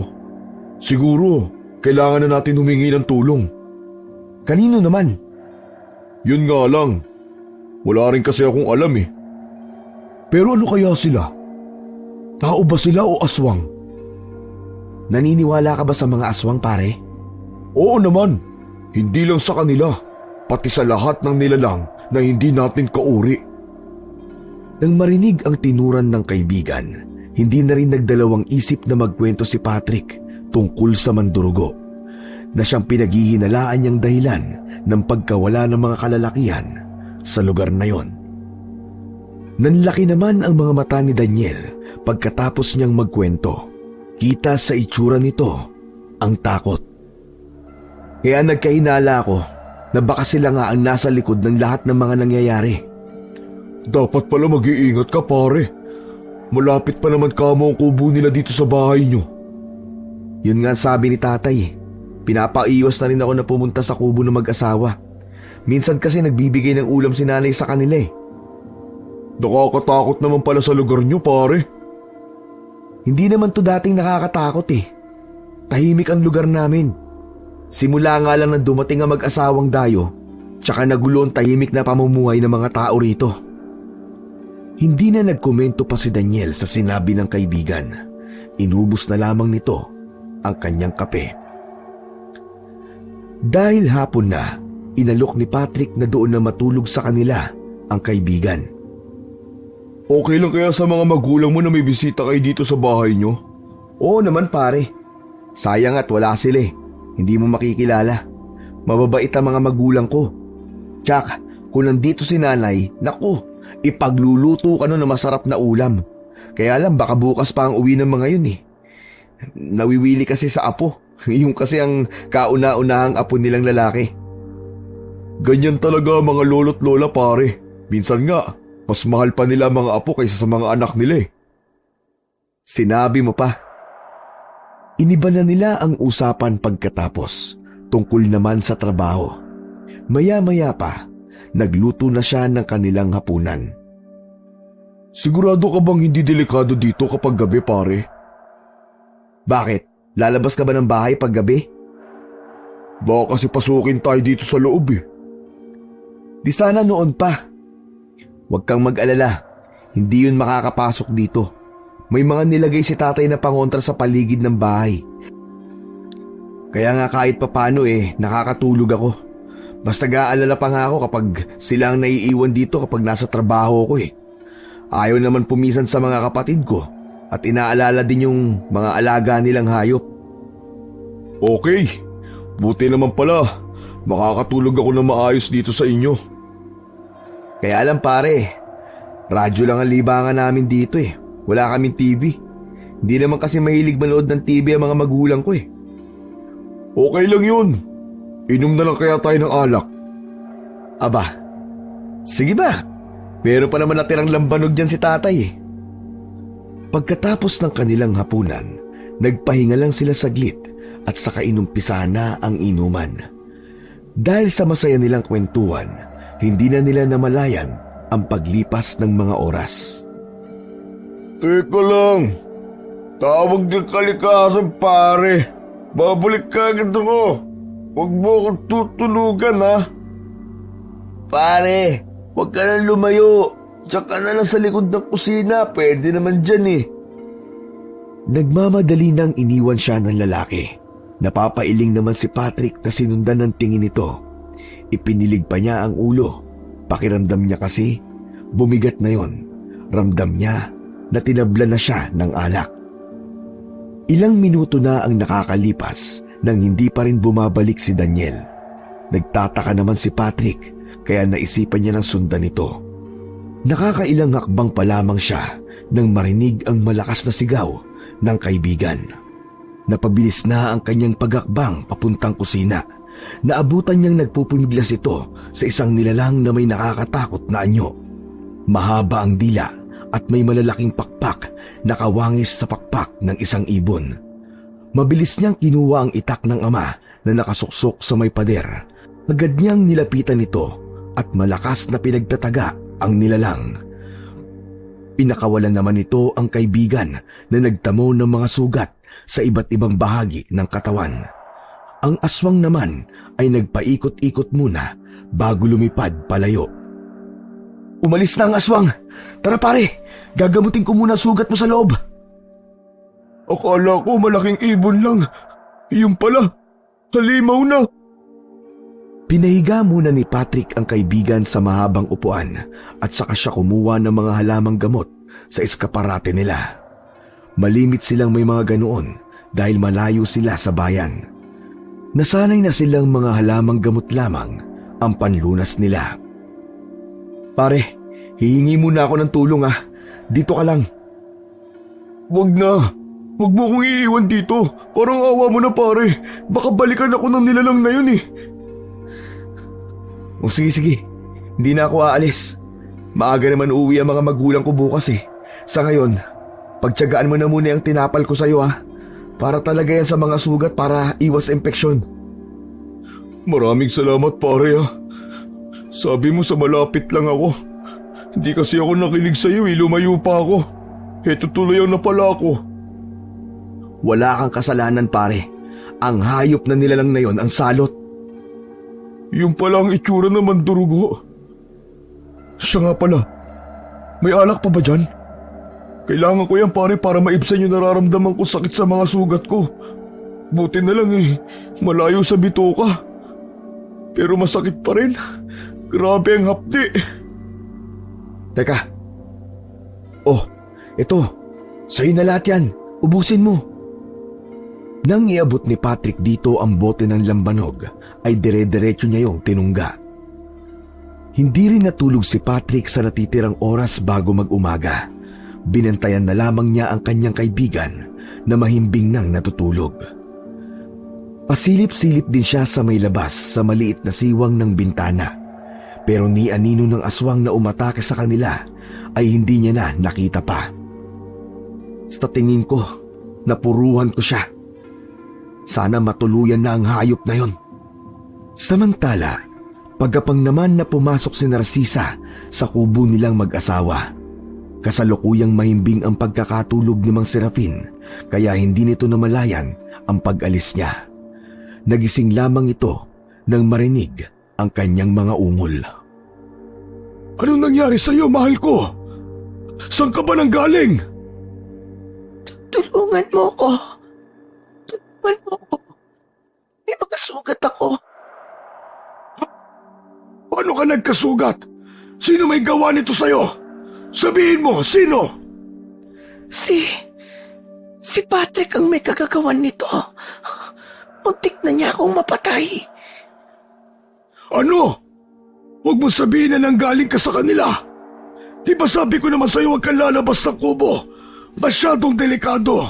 siguro kailangan na natin humingi ng tulong. Kanino naman? Yun nga lang, wala rin kasi akong alam eh. Pero ano kaya sila? Tao ba sila o aswang? Naniniwala ka ba sa mga aswang pare? Oo naman, hindi lang sa kanila, pati sa lahat ng nilalang na hindi natin kauri. Nang marinig ang tinuran ng kaibigan, hindi na rin nagdalawang isip na magkwento si Patrick tungkol sa mandurugo na siyang pinaghihinalaan niyang dahilan ng pagkawala ng mga kalalakihan sa lugar na yon. Nanlaki naman ang mga mata ni Daniel pagkatapos niyang magkwento. Kita sa itsura nito ang takot. Kaya nagkahinala ako na baka sila nga ang nasa likod ng lahat ng mga nangyayari. Dapat pala mag-iingat ka, pare. Malapit pa naman kamo ang kubo nila dito sa bahay nyo. Yun nga sabi ni tatay eh. Pinapaiwas na rin ako na pumunta sa kubo ng mag-asawa. Minsan kasi nagbibigay ng ulam si nanay sa kanila eh. Nakakatakot naman pala sa lugar nyo, pare. Hindi naman to dating nakakatakot eh. Tahimik ang lugar namin. Simula nga lang nang dumating ang mag-asawang dayo, tsaka nagulo ang tahimik na pamumuhay ng mga tao rito. Hindi na nagkomento pa si Daniel sa sinabi ng kaibigan. Inubos na lamang nito ang kanyang kape. Dahil hapon na, inalok ni Patrick na doon na matulog sa kanila ang kaibigan. Okay lang kaya sa mga magulang mo na may bisita kayo dito sa bahay nyo? Oo naman pare. Sayang at wala sila eh. Hindi mo makikilala. Mababait ang mga magulang ko. Tsak, kung nandito si nanay, naku, ipagluluto ka nun na masarap na ulam. Kaya lang baka bukas pa ang uwi ng mga yun eh. Nawiwili kasi sa apo. Yung kasi ang kauna-unahang apo nilang lalaki. Ganyan talaga mga lolo't lola, pare. Minsan nga, mas mahal pa nila mga apo kaysa sa mga anak nila eh. Sinabi mo pa. Iniba na nila ang usapan pagkatapos, tungkol naman sa trabaho. Maya-maya pa, nagluto na siya ng kanilang hapunan. Sigurado ka bang hindi delikado dito kapag gabi, pare? Bakit? Lalabas ka ba ng bahay pag gabi? Baka kasi pasukin tayo dito sa loob eh. Di sana noon pa. Huwag kang mag-alala, hindi yun makakapasok dito. May mga nilagay si tatay na pangontra sa paligid ng bahay. Kaya nga kahit papano nakakatulog ako. Basta gaalala pa nga ako kapag sila ang naiiwan dito kapag nasa trabaho ko eh. Ayaw naman pumisan sa mga kapatid ko at inaalala din yung mga alaga nilang hayop. Okay, buti naman pala. Makakatulog ako na maayos dito sa inyo. Kaya lang pare, radyo lang ang libangan namin dito eh. Wala kaming TV. Hindi naman kasi mahilig manood ng TV ang mga magulang ko eh. Okay lang yun. Inom na lang kaya tayo ng alak. Aba, sige ba? Meron pa naman natirang lambanog dyan si tatay eh. Pagkatapos ng kanilang hapunan, nagpahinga lang sila saglit at saka inumpisa na ang inuman. Dahil sa masaya nilang kwentuhan, hindi na nila namalayan ang paglipas ng mga oras. Teka lang. Tawag ng kalikasan, pare. Babalik ka agad ako. Huwag mo akong tutulugan, ha? Pare, huwag ka na lumayo. Diyan ka na lang sa likod ng kusina. Pwede naman dyan eh. Nagmamadali nang iniwan siya ng lalaki. Napapailing naman si Patrick na sinundan ng tingin nito. Ipinilig pa niya ang ulo. Pakiramdam niya kasi, bumigat na yon. Ramdam niya na tinabla na siya ng alak. Ilang minuto na ang nakakalipas nang hindi pa rin bumabalik si Daniel. Nagtataka naman si Patrick kaya naisipan niya ng sundan ito. Nakakailang hakbang pa lamang siya nang marinig ang malakas na sigaw ng kaibigan. Napabilis na ang kanyang paghakbang papuntang kusina. Naabutan niyang nagpupumiglas ito sa isang nilalang na may nakakatakot na anyo. Mahaba ang dila at may malalaking pakpak na kawangis sa pakpak ng isang ibon. Mabilis niyang kinuha ang itak ng ama na nakasuksok sa may pader. Agad niyang nilapitan ito at malakas na pinagtataga ang nilalang. Pinakawalan naman ito ang kaibigan na nagtamo ng mga sugat sa iba't ibang bahagi ng katawan. Ang aswang naman ay nagpaikot-ikot muna bago lumipad palayo. Umalis na ang aswang! Tara pare, gagamutin ko muna sugat mo sa loob. Akala ko malaking ibon lang. Yung pala, halimaw na. Pinahiga muna ni Patrick ang kaibigan sa mahabang upuan at saka siya kumuha ng mga halamang gamot sa eskaparate nila. Malimit silang may mga ganoon dahil malayo sila sa bayan. Nasanay na silang mga halamang gamot lamang ang panlunas nila. Pare, hihingi muna ako ng tulong ah. Dito ka lang. Wag na. Wag mo kong iiwan dito. Parang awa mo na pare. Baka balikan ako ng nilalang na yun eh. O sige, hindi na ako aalis. Maaga naman uuwi ang mga magulang ko bukas eh. Sa ngayon, pagtiyagaan mo na muna yung tinapal ko sa'yo ah. Para talaga yan sa mga sugat para iwas impeksyon. Maraming salamat pare ah. Sabi mo sa malapit lang ako. Hindi kasi ako nakinig sa'yo eh, lumayo pa ako. Heto tuloy ang napala ako. Wala kang kasalanan pare. Ang hayop na nilalang na yon ang salot. Yung pala ang itsura naman durugo. Siya nga pala. May alak pa ba dyan? Kailangan ko yan pare para maibsan yung nararamdaman ko sakit sa mga sugat ko. Buti na lang eh, malayo sa bituka. Pero masakit pa rin. Grabe ang hapdi. Teka. Oh, ito. Sa'yo na lahat yan. Ubusin mo. Nang iabot ni Patrick dito ang bote ng lambanog, ay dire-diretso niya yung tinungga. Hindi rin natulog si Patrick sa natitirang oras bago mag-umaga. Binantayan na lamang niya ang kanyang kaibigan na mahimbing nang natutulog. Pasilip-silip din siya sa may labas sa maliit na siwang ng bintana. Pero ni anino ng aswang na umatake sa kanila ay hindi niya na nakita pa. Sa tingin ko, napuruhan ko siya. Sana matuluyan na ang hayop na yon. Samantala, pagkapang naman na pumasok si Narcisa sa kubo nilang mag-asawa. Kasalukuyang mahimbing ang pagkakatulog ni Mang Serafin kaya hindi nito namalayan ang pag-alis niya. Nagising lamang ito nang marinig ang kanyang mga ungol. Anong nangyari sa'yo, mahal ko? Saan ka ba nanggaling? Tulungan mo ko. Tulungan mo ko. May mga sugat ako. Paano ka nagkasugat? Sino may gawa nito sa'yo? Sabihin mo, sino? Si Patrick ang may kagagawan nito. Muntik na niya akong mapatay. Ano? Huwag mo sabihin na nanggaling ka sa kanila. Di ba sabi ko naman sa'yo huwag kang lalabas sa kubo? Masyadong delikado.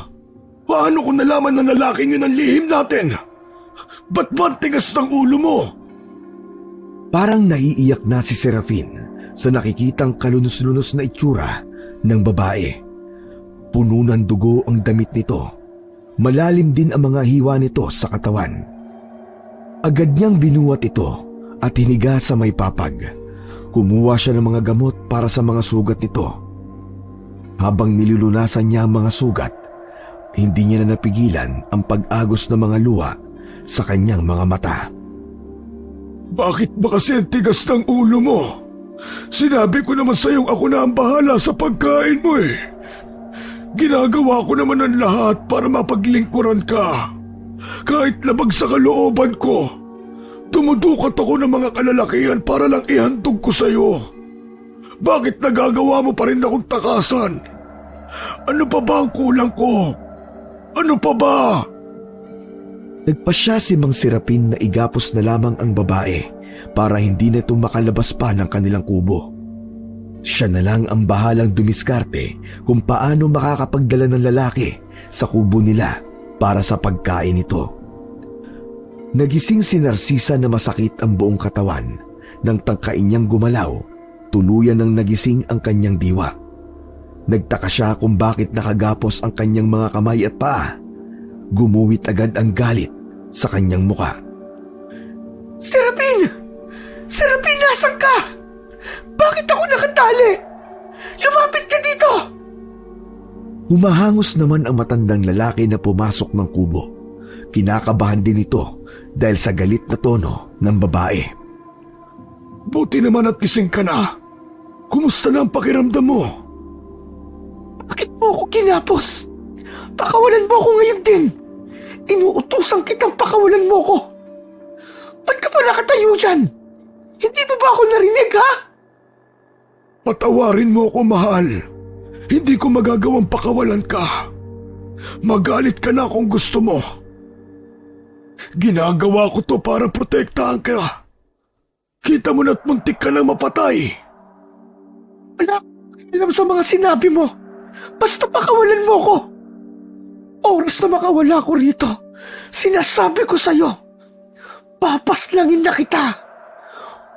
Paano kung nalaman na lalaking yun ang lihim natin? Ba't ba tigas ng ulo mo? Parang naiiyak na si Serafin sa nakikitang kalunos-lunos na itsura ng babae. Puno ng dugo ang damit nito. Malalim din ang mga hiwa nito sa katawan. Agad niyang binuhat ito at hiniga sa may papag. Kumuha siya ng mga gamot para sa mga sugat nito. Habang nilulunasan niya ang mga sugat, hindi niya na napigilan ang pag-agos ng mga luha sa kanyang mga mata. Bakit ba kasi ang tigas ng ulo mo? Sinabi ko naman sa'yong ako na ang bahala sa pagkain mo eh. Ginagawa ko naman ang lahat para mapaglingkuran ka. Kahit labag sa kalooban ko, tumudukat ako ng mga kalalakihan para lang ihandog ko sa'yo. Bakit nagagawa mo pa rin akong takasan? Ano pa ba ang kulang ko? Ano pa ba? Nagpasya si Mang Serapin na igapos na lamang ang babae para hindi na ito makalabas pa ng kanilang kubo. Siya na lang ang bahalang dumiskarte kung paano makakapagdala ng lalaki sa kubo nila para sa pagkain nito. Nagising si Narcisa na masakit ang buong katawan. Nang tangkain niyang gumalaw, tuluyan nang nagising ang kanyang diwa. Nagtaka siya kung bakit nakagapos ang kanyang mga kamay at paa. Gumuwit agad ang galit sa kanyang muka. Serapin! Serapin, nasan ka? Bakit ako nakatali? Lumapit ka dito! Humahangos naman ang matandang lalaki na pumasok ng kubo. Kinakabahan din ito dahil sa galit na tono ng babae. Buti naman at gising ka na. Kumusta na ang pakiramdam mo? Bakit mo ako kinapos? Pakawalan mo ako ngayon din. Inuutusan kitang pakawalan mo ko. Ba't ka pa nakatayo dyan? Hindi mo ba ako narinig, ha? Patawarin mo ako, mahal. Hindi ko magagawang pakawalan ka. Magalit ka na kung gusto mo. Ginagawa ko to para protektahan ka. Kita mo na't muntik ka nang mapatay. Wala akong alam sa mga sinabi mo. Basta pakawalan mo ko. Oras na makawala ko rito, sinasabi ko sa'yo, papaslangin na kita.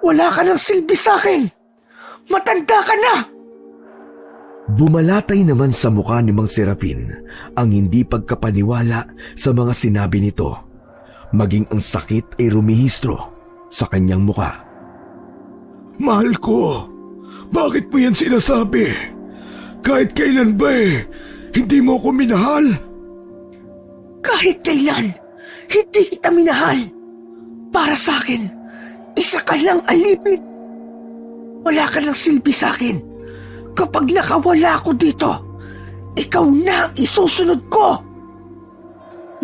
Wala ka ng silbi sa'kin. Matanda ka na. Bumalatay naman sa mukha ni Mang Serapin ang hindi pagkapaniwala sa mga sinabi nito. Maging ang sakit ay rumihistro sa kanyang mukha. Mahal ko, bakit mo yan sinasabi? Kahit kailan ba hindi mo ko minahal? Kahit kailan, hindi kita minahal. Para sa akin, isa ka lang alipin. Wala ka ng silbi sa akin. Kapag nakawala ako dito, ikaw na ang isusunod ko.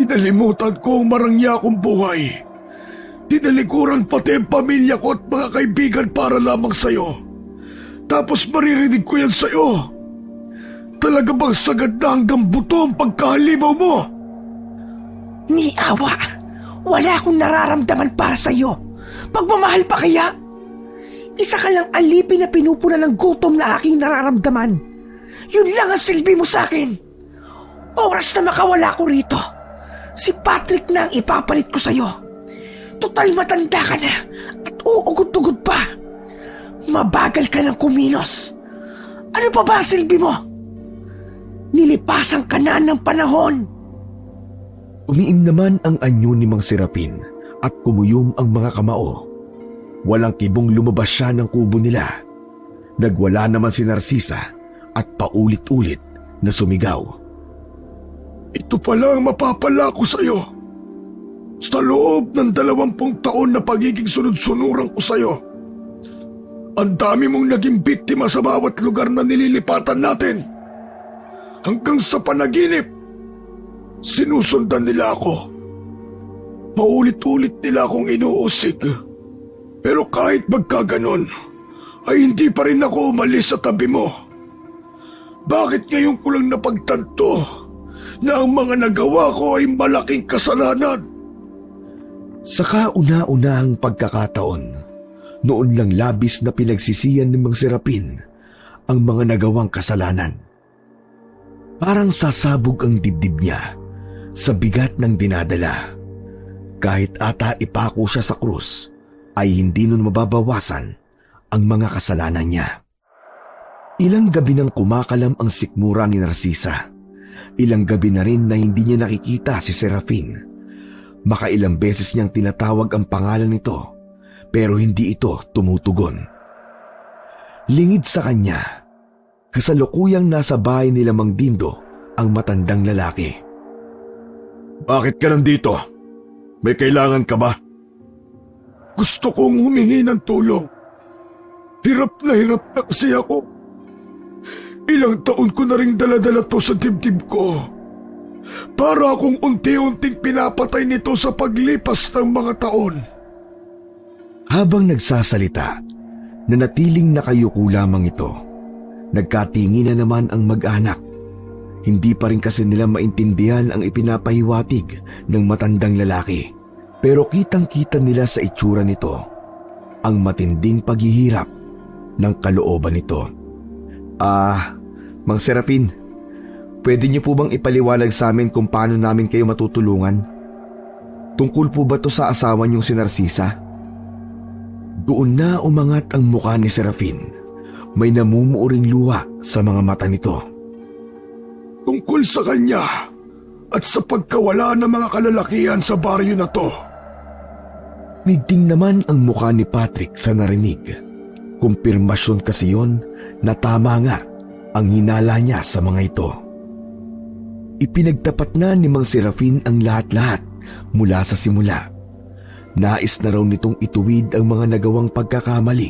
Inalimutan ko ang marangya kong buhay. Tinalikuran pati ang pamilya ko at mga kaibigan para lamang sa'yo. Tapos maririnig ko yan sa'yo. Talaga bang sagad na hanggang buto ang pagkahalimaw mo? Ni awa, wala akong nararamdaman para sa'yo. Pagmamahal pa kaya? Isa ka lang alipin na pinupuna ng gutom na aking nararamdaman. Yun lang ang silbi mo sa akin. Oras na makawala ko rito, si Patrick na ang ipapalit ko sa'yo. Total matanda ka na at uugod-ugod pa. Mabagal ka ng kumilos. Ano pa ba ang silbi mo? Nilipasan ka na ng panahon. Umiim naman ang anyo ni Mang Serapin at kumuyom ang mga kamao. Walang kibong lumabas siya ng kubo nila. Nagwala naman si Narcisa at paulit-ulit na sumigaw. Ito pala ang mapapala ko sa'yo. Sa loob ng 20 taon na pagiging sunod-sunuran ko sa'yo, ang dami mong naging biktima sa bawat lugar na nililipatan natin. Hanggang sa panaginip, sinusundan nila ako. Paulit-ulit nila akong inuusig. Pero kahit magkaganon, ay hindi pa rin ako umalis sa tabi mo. Bakit ngayon ko lang napagtanto na ang mga nagawa ko ay malaking kasalanan? Sa kauna-unahang pagkakataon, noon lang labis na pinagsisiyan ni Mang Serapin ang mga nagawang kasalanan. Parang sasabog ang dibdib niya sa bigat ng dinadala. Kahit ata ipako siya sa krus, ay hindi nun mababawasan ang mga kasalanan niya. Ilang gabi nang kumakalam ang sikmura ni Narcisa. Ilang gabi na rin na hindi niya nakikita si Serafin. Makailang beses niyang tinatawag ang pangalan nito, pero hindi ito tumutugon. Lingid sa kanya, kasalukuyang nasa bahay nila Mang Dindo ang matandang lalaki. Bakit ka nandito? May kailangan ka ba? Gusto kong humingi ng tulong. Hirap na kasi ako. Ilang taon ko na ring daladala to sa dibdib ko. Para akong unti-unting pinapatay nito sa paglipas ng mga taon. Habang nagsasalita, nanatiling nakayuko lamang ito. Nagkatingin na naman ang mag-anak. Hindi pa rin kasi nila maintindihan ang ipinapahiwatig ng matandang lalaki. Pero kitang-kita nila sa itsura nito ang matinding paghihirap ng kalooban nito. Mang Serafin, pwede niyo po bang ipaliwanag sa amin kung paano namin kayo matutulungan? Tungkol po ba to sa asawa niyong si Narcisa? Doon na umangat ang mukha ni Serafin. May namumuuring luha sa mga mata nito. Tungkol sa kanya at sa pagkawala ng mga kalalakihan sa baryo na to. Nigting naman ang mukha ni Patrick sa narinig. Kumpirmasyon kasi yon na tama nga ang hinala niya sa mga ito. Ipinagtapat na ni Mang Serafin ang lahat-lahat mula sa simula. Nais na raw nitong ituwid ang mga nagawang pagkakamali.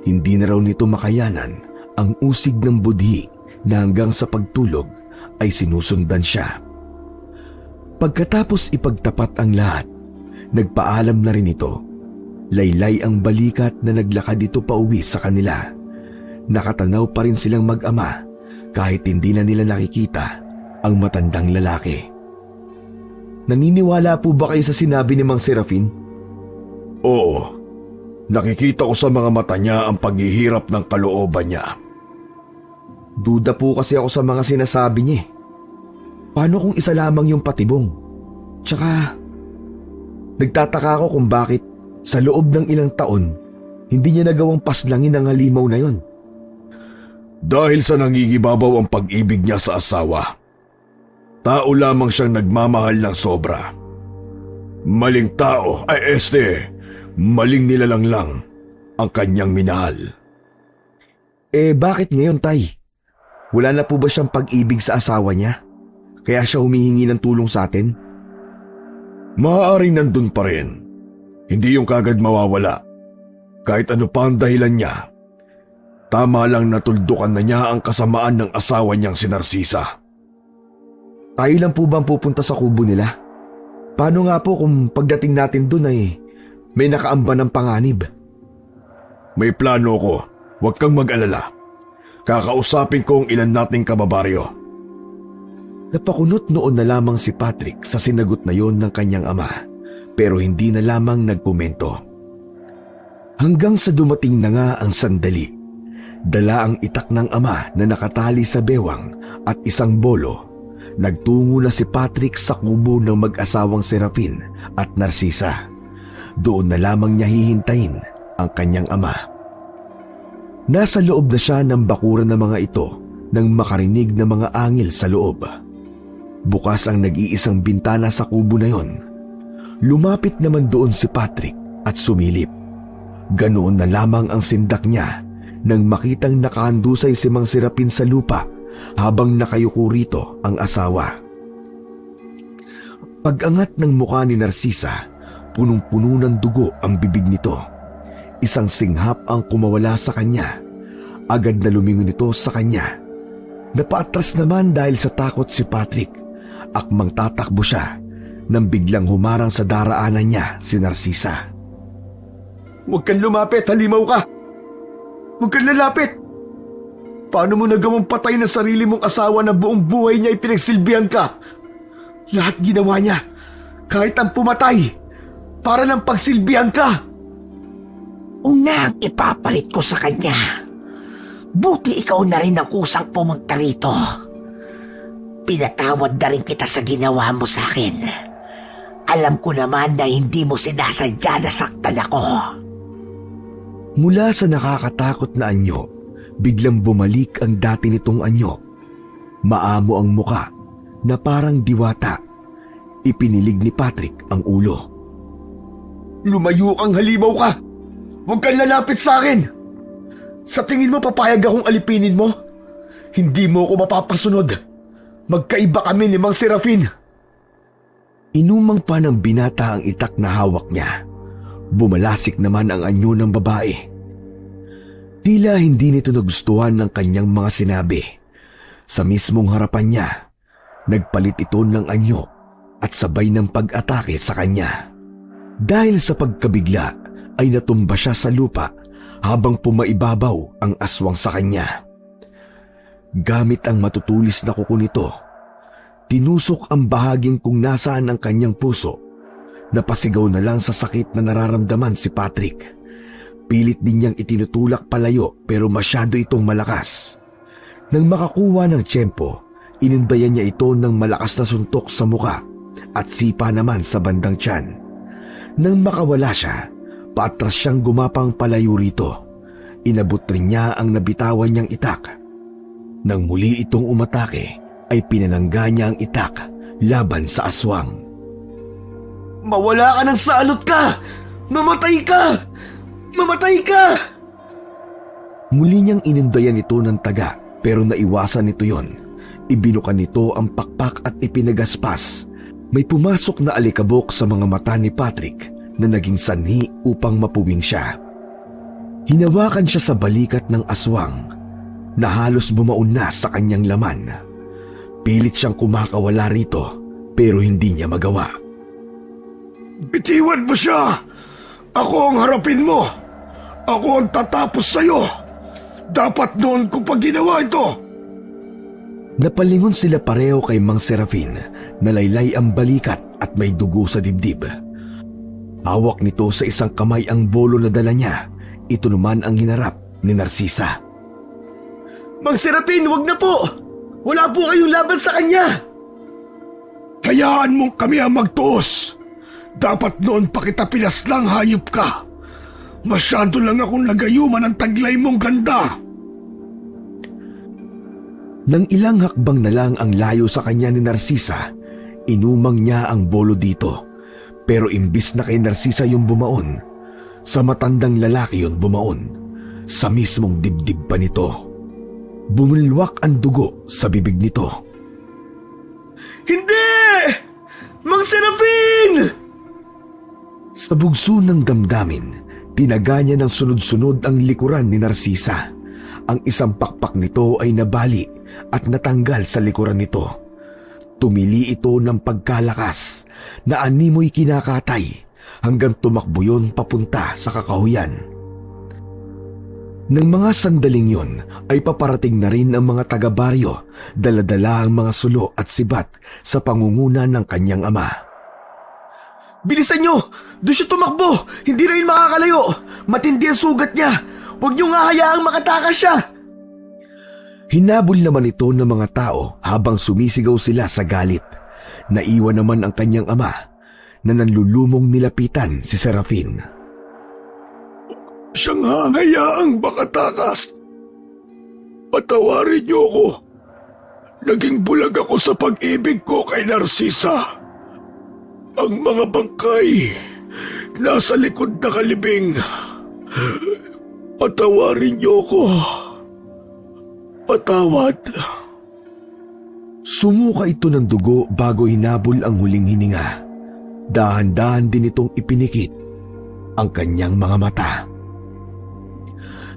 Hindi na raw nito makayanan ang usig ng budhi na hanggang sa pagtulog ay sinusundan siya. Pagkatapos ipagtapat ang lahat, nagpaalam na rin ito. Laylay ang balikat na naglakad ito pauwi sa kanila. Nakatanaw pa rin silang mag-ama kahit hindi na nila nakikita ang matandang lalaki. Naniniwala po ba kayo sa sinabi ni Mang Serafin? Oo, nakikita ko sa mga mata niya ang paghihirap ng kalooban niya. Duda po kasi ako sa mga sinasabi niya. Paano kung isa lamang yung patibong? Tsaka, nagtataka ako kung bakit sa loob ng ilang taon, hindi niya nagawang paslangin ang halimaw na yon. Dahil sa nangigibabaw ang pag-ibig niya sa asawa. Tao lamang siyang nagmamahal ng sobra. Maling tao, maling nilalang lang ang kanyang minahal. Bakit ngayon, Tay? Wala na po ba siyang pag-ibig sa asawa niya? Kaya siya humihingi ng tulong sa atin? Maaaring nandun pa rin. Hindi yung kagad mawawala. Kahit ano pa ang dahilan niya, tama lang natuldukan na niya ang kasamaan ng asawa niyang si Narcisa. Tayo lang po bang pupunta sa kubo nila? Paano nga po kung pagdating natin dun ay may nakaamba ng panganib? May plano ko. Huwag kang mag-alala. Kakausapin ko ang ilan nating kababaryo. Napakunot noon na lamang si Patrick sa sinagot na yon ng kanyang ama, pero hindi na lamang nagkomento. Hanggang sa dumating na nga ang sandali. Dala ang itak ng ama na nakatali sa bewang at isang bolo. Nagtungo na si Patrick sa kubo ng mag-asawang Serafin at Narcisa. Doon na lamang niya hihintayin ang kanyang ama. Nasa loob na siya ng bakuran ng mga ito nang makarinig ng mga angil sa loob. Bukas ang nag-iisang bintana sa kubo na yon. Lumapit naman doon si Patrick at sumilip. Ganoon na lamang ang sindak niya nang makitang nakahandusay si Mang Serafin sa lupa habang nakayuko rito ang asawa. Pag-angat ng mukha ni Narcisa, punong-puno ng dugo ang bibig nito. Isang singhap ang kumawala sa kanya. Agad na lumingon ito sa kanya. Napaatras naman dahil sa takot si Patrick. Akmang tatakbo siya nang biglang humarang sa daraanan niya si Narcisa. Huwag kang lumapit, halimaw ka! Huwag kang lalapit! Paano mo nagawang patay ng sarili mong asawa na buong buhay niya ipinagsilbihan ka? Lahat ginawa niya, kahit ang pumatay, para lang pagsilbihan ka. Una ang ipapalit ko sa kanya. Buti ikaw na rin ang kusang pumunta rito. Pinatawad na rin kita sa ginawa mo sa akin. Alam ko naman na hindi mo sinasadya na saktan ako. Mula sa nakakatakot na anyo, biglang bumalik ang dati nitong anyo. Maamo ang muka na parang diwata. Ipinilig ni Patrick ang ulo. Lumayo kang halimaw ka! Huwag kang lalapit sa akin! Sa tingin mo papayag akong alipinin mo? Hindi mo ako mapapasunod. Magkaiba kami ni Mang Serafin. Inumang pa ng binata ang itak na hawak niya. Bumalasik naman ang anyo ng babae. Tila hindi nito nagustuhan ng kanyang mga sinabi. Sa mismong harapan niya, nagpalit ito ng anyo at sabay ng pag-atake sa kanya. Dahil sa pagkabigla ay natumba siya sa lupa habang pumaibabaw ang aswang sa kanya. Gamit ang matutulis na kuko nito, tinusok ang bahaging kung nasaan ang kanyang puso. Napasigaw na lang sa sakit na nararamdaman si Patrick. Pilit din niyang itinutulak palayo pero masyado itong malakas. Nang makakuha ng tiyempo, inindayan niya ito ng malakas na suntok sa muka at sipa naman sa bandang tiyan. Nang makawala siya, paatras siyang gumapang palayo rito. Inabot rin niya ang nabitawan niyang itak. Nang muli itong umatake, ay pinanangga niya ang itak laban sa aswang. Mawala ka ng salot ka! Mamatay ka! Mamatay ka! Muli niyang inindayan ito ng taga pero naiwasan nito yon. Ibinukan nito ang pakpak at ipinagaspas. May pumasok na alikabok sa mga mata ni Patrick na naging sanhi upang mapuwing siya. Hinawakan siya sa balikat ng aswang na halos bumaon na sa kanyang laman. Pilit siyang kumakawala rito pero hindi niya magawa. Bitiwan mo siya! Ako ang harapin mo! Ako ang tatapos sa'yo! Dapat noon ko pa ginawa ito! Napalingon sila pareho kay Mang Serafin na laylay ang balikat at may dugo sa dibdib. Hawak nito sa isang kamay ang bolo na dala niya. Ito naman ang hinarap ni Narcisa. Mang Serapin, wag na po! Wala po kayong laban sa kanya! Hayaan mong kami ang magtuos! Dapat noon pa kita pinaslang, hayop ka! Masyado lang akong nagayuman ang taglay mong ganda! Nang ilang hakbang na lang ang layo sa kanya ni Narcisa, inumang niya ang bolo dito. Pero imbis na kay Narcisa yung bumaon, sa matandang lalaki yun bumaon, sa mismong dibdib pa nito. Bumulwak ang dugo sa bibig nito. Hindi! Mang Serapin! Sa bugso ng damdamin, tinaga niya ng sunod-sunod ang likuran ni Narcisa. Ang isang pakpak nito ay nabali at natanggal sa likuran nito. Tumili ito ng pagkalakas na animoy kinakatay hanggang tumakbo yun papunta sa kakahuyan. Nang mga sandaling yun ay paparating na rin ang mga taga-baryo, dala-dala ang mga sulo at sibat sa pangunguna ng kanyang ama. Bilisan nyo! Doon siya tumakbo! Hindi rin makakalayo! Matindi ang sugat niya! Huwag nyo nga hayaang makatakas siya! Hinabol naman ito ng mga tao habang sumisigaw sila sa galit. Naiwan naman ang kanyang ama na nanlulumong nilapitan si Serafin. Siyang hangayaang makatakas. Patawarin niyo ako. Naging bulag ako sa pag-ibig ko kay Narcisa. Ang mga bangkay nasa likod na kalibing. Patawarin niyo ako. Patawad. Sumuka ito ng dugo bago hinabol ang huling hininga. Dahan-dahan din itong ipinikit ang kanyang mga mata.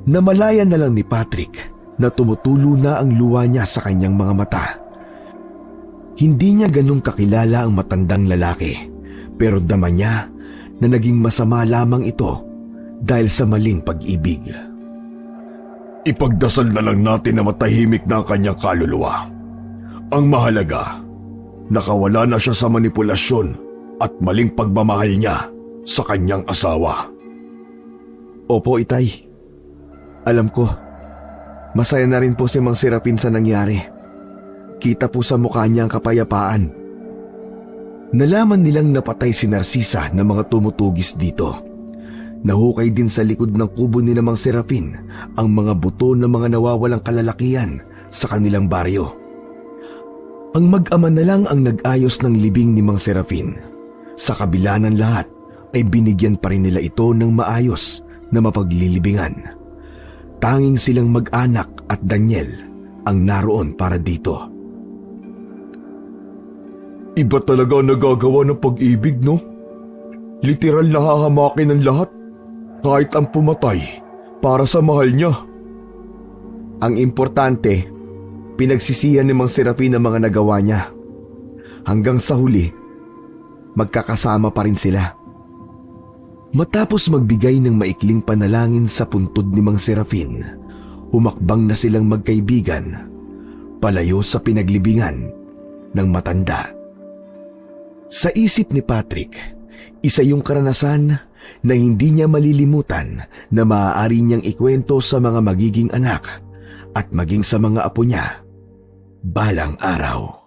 Namalayan na lang ni Patrick na tumutulo na ang luha niya sa kanyang mga mata. Hindi niya ganun kakilala ang matandang lalaki, pero dama niya na naging masama lamang ito dahil sa maling pag-ibig. Ipagdasal na lang natin na matahimik na ang kanyang kaluluwa. Ang mahalaga, nakawala na siya sa manipulasyon at maling pagmamahal niya sa kanyang asawa. Opo, Itay. Alam ko, masaya na rin po si Mang Serapin sa nangyari. Kita po sa mukha niya ang kapayapaan. Nalaman nilang napatay si Narcisa ng mga tumutugis dito. Nahukay din sa likod ng kubo ni Mang Serapin ang mga buto ng mga nawawalang kalalakihan sa kanilang baryo. Ang mag-ama na lang ang nag-ayos ng libing ni Mang Serapin. Sa kabila ng lahat ay binigyan pa rin nila ito ng maayos na mapaglilibingan. Tanging silang mag-anak at Daniel ang naroon para dito. Iba talaga ang nagagawa ng pag-ibig, no? Literal na hahamakin ng lahat, kahit ang pumatay, para sa mahal niya. Ang importante, pinagsisihan ni Mang Serapin ang mga nagawa niya. Hanggang sa huli, magkakasama pa rin sila. Matapos magbigay ng maikling panalangin sa puntod ni Mang Serapin, humakbang na silang magkaibigan palayo sa pinaglibingan ng matanda. Sa isip ni Patrick, isa yung karanasan na hindi niya malilimutan na maaari niyang ikwento sa mga magiging anak at maging sa mga apo niya balang araw.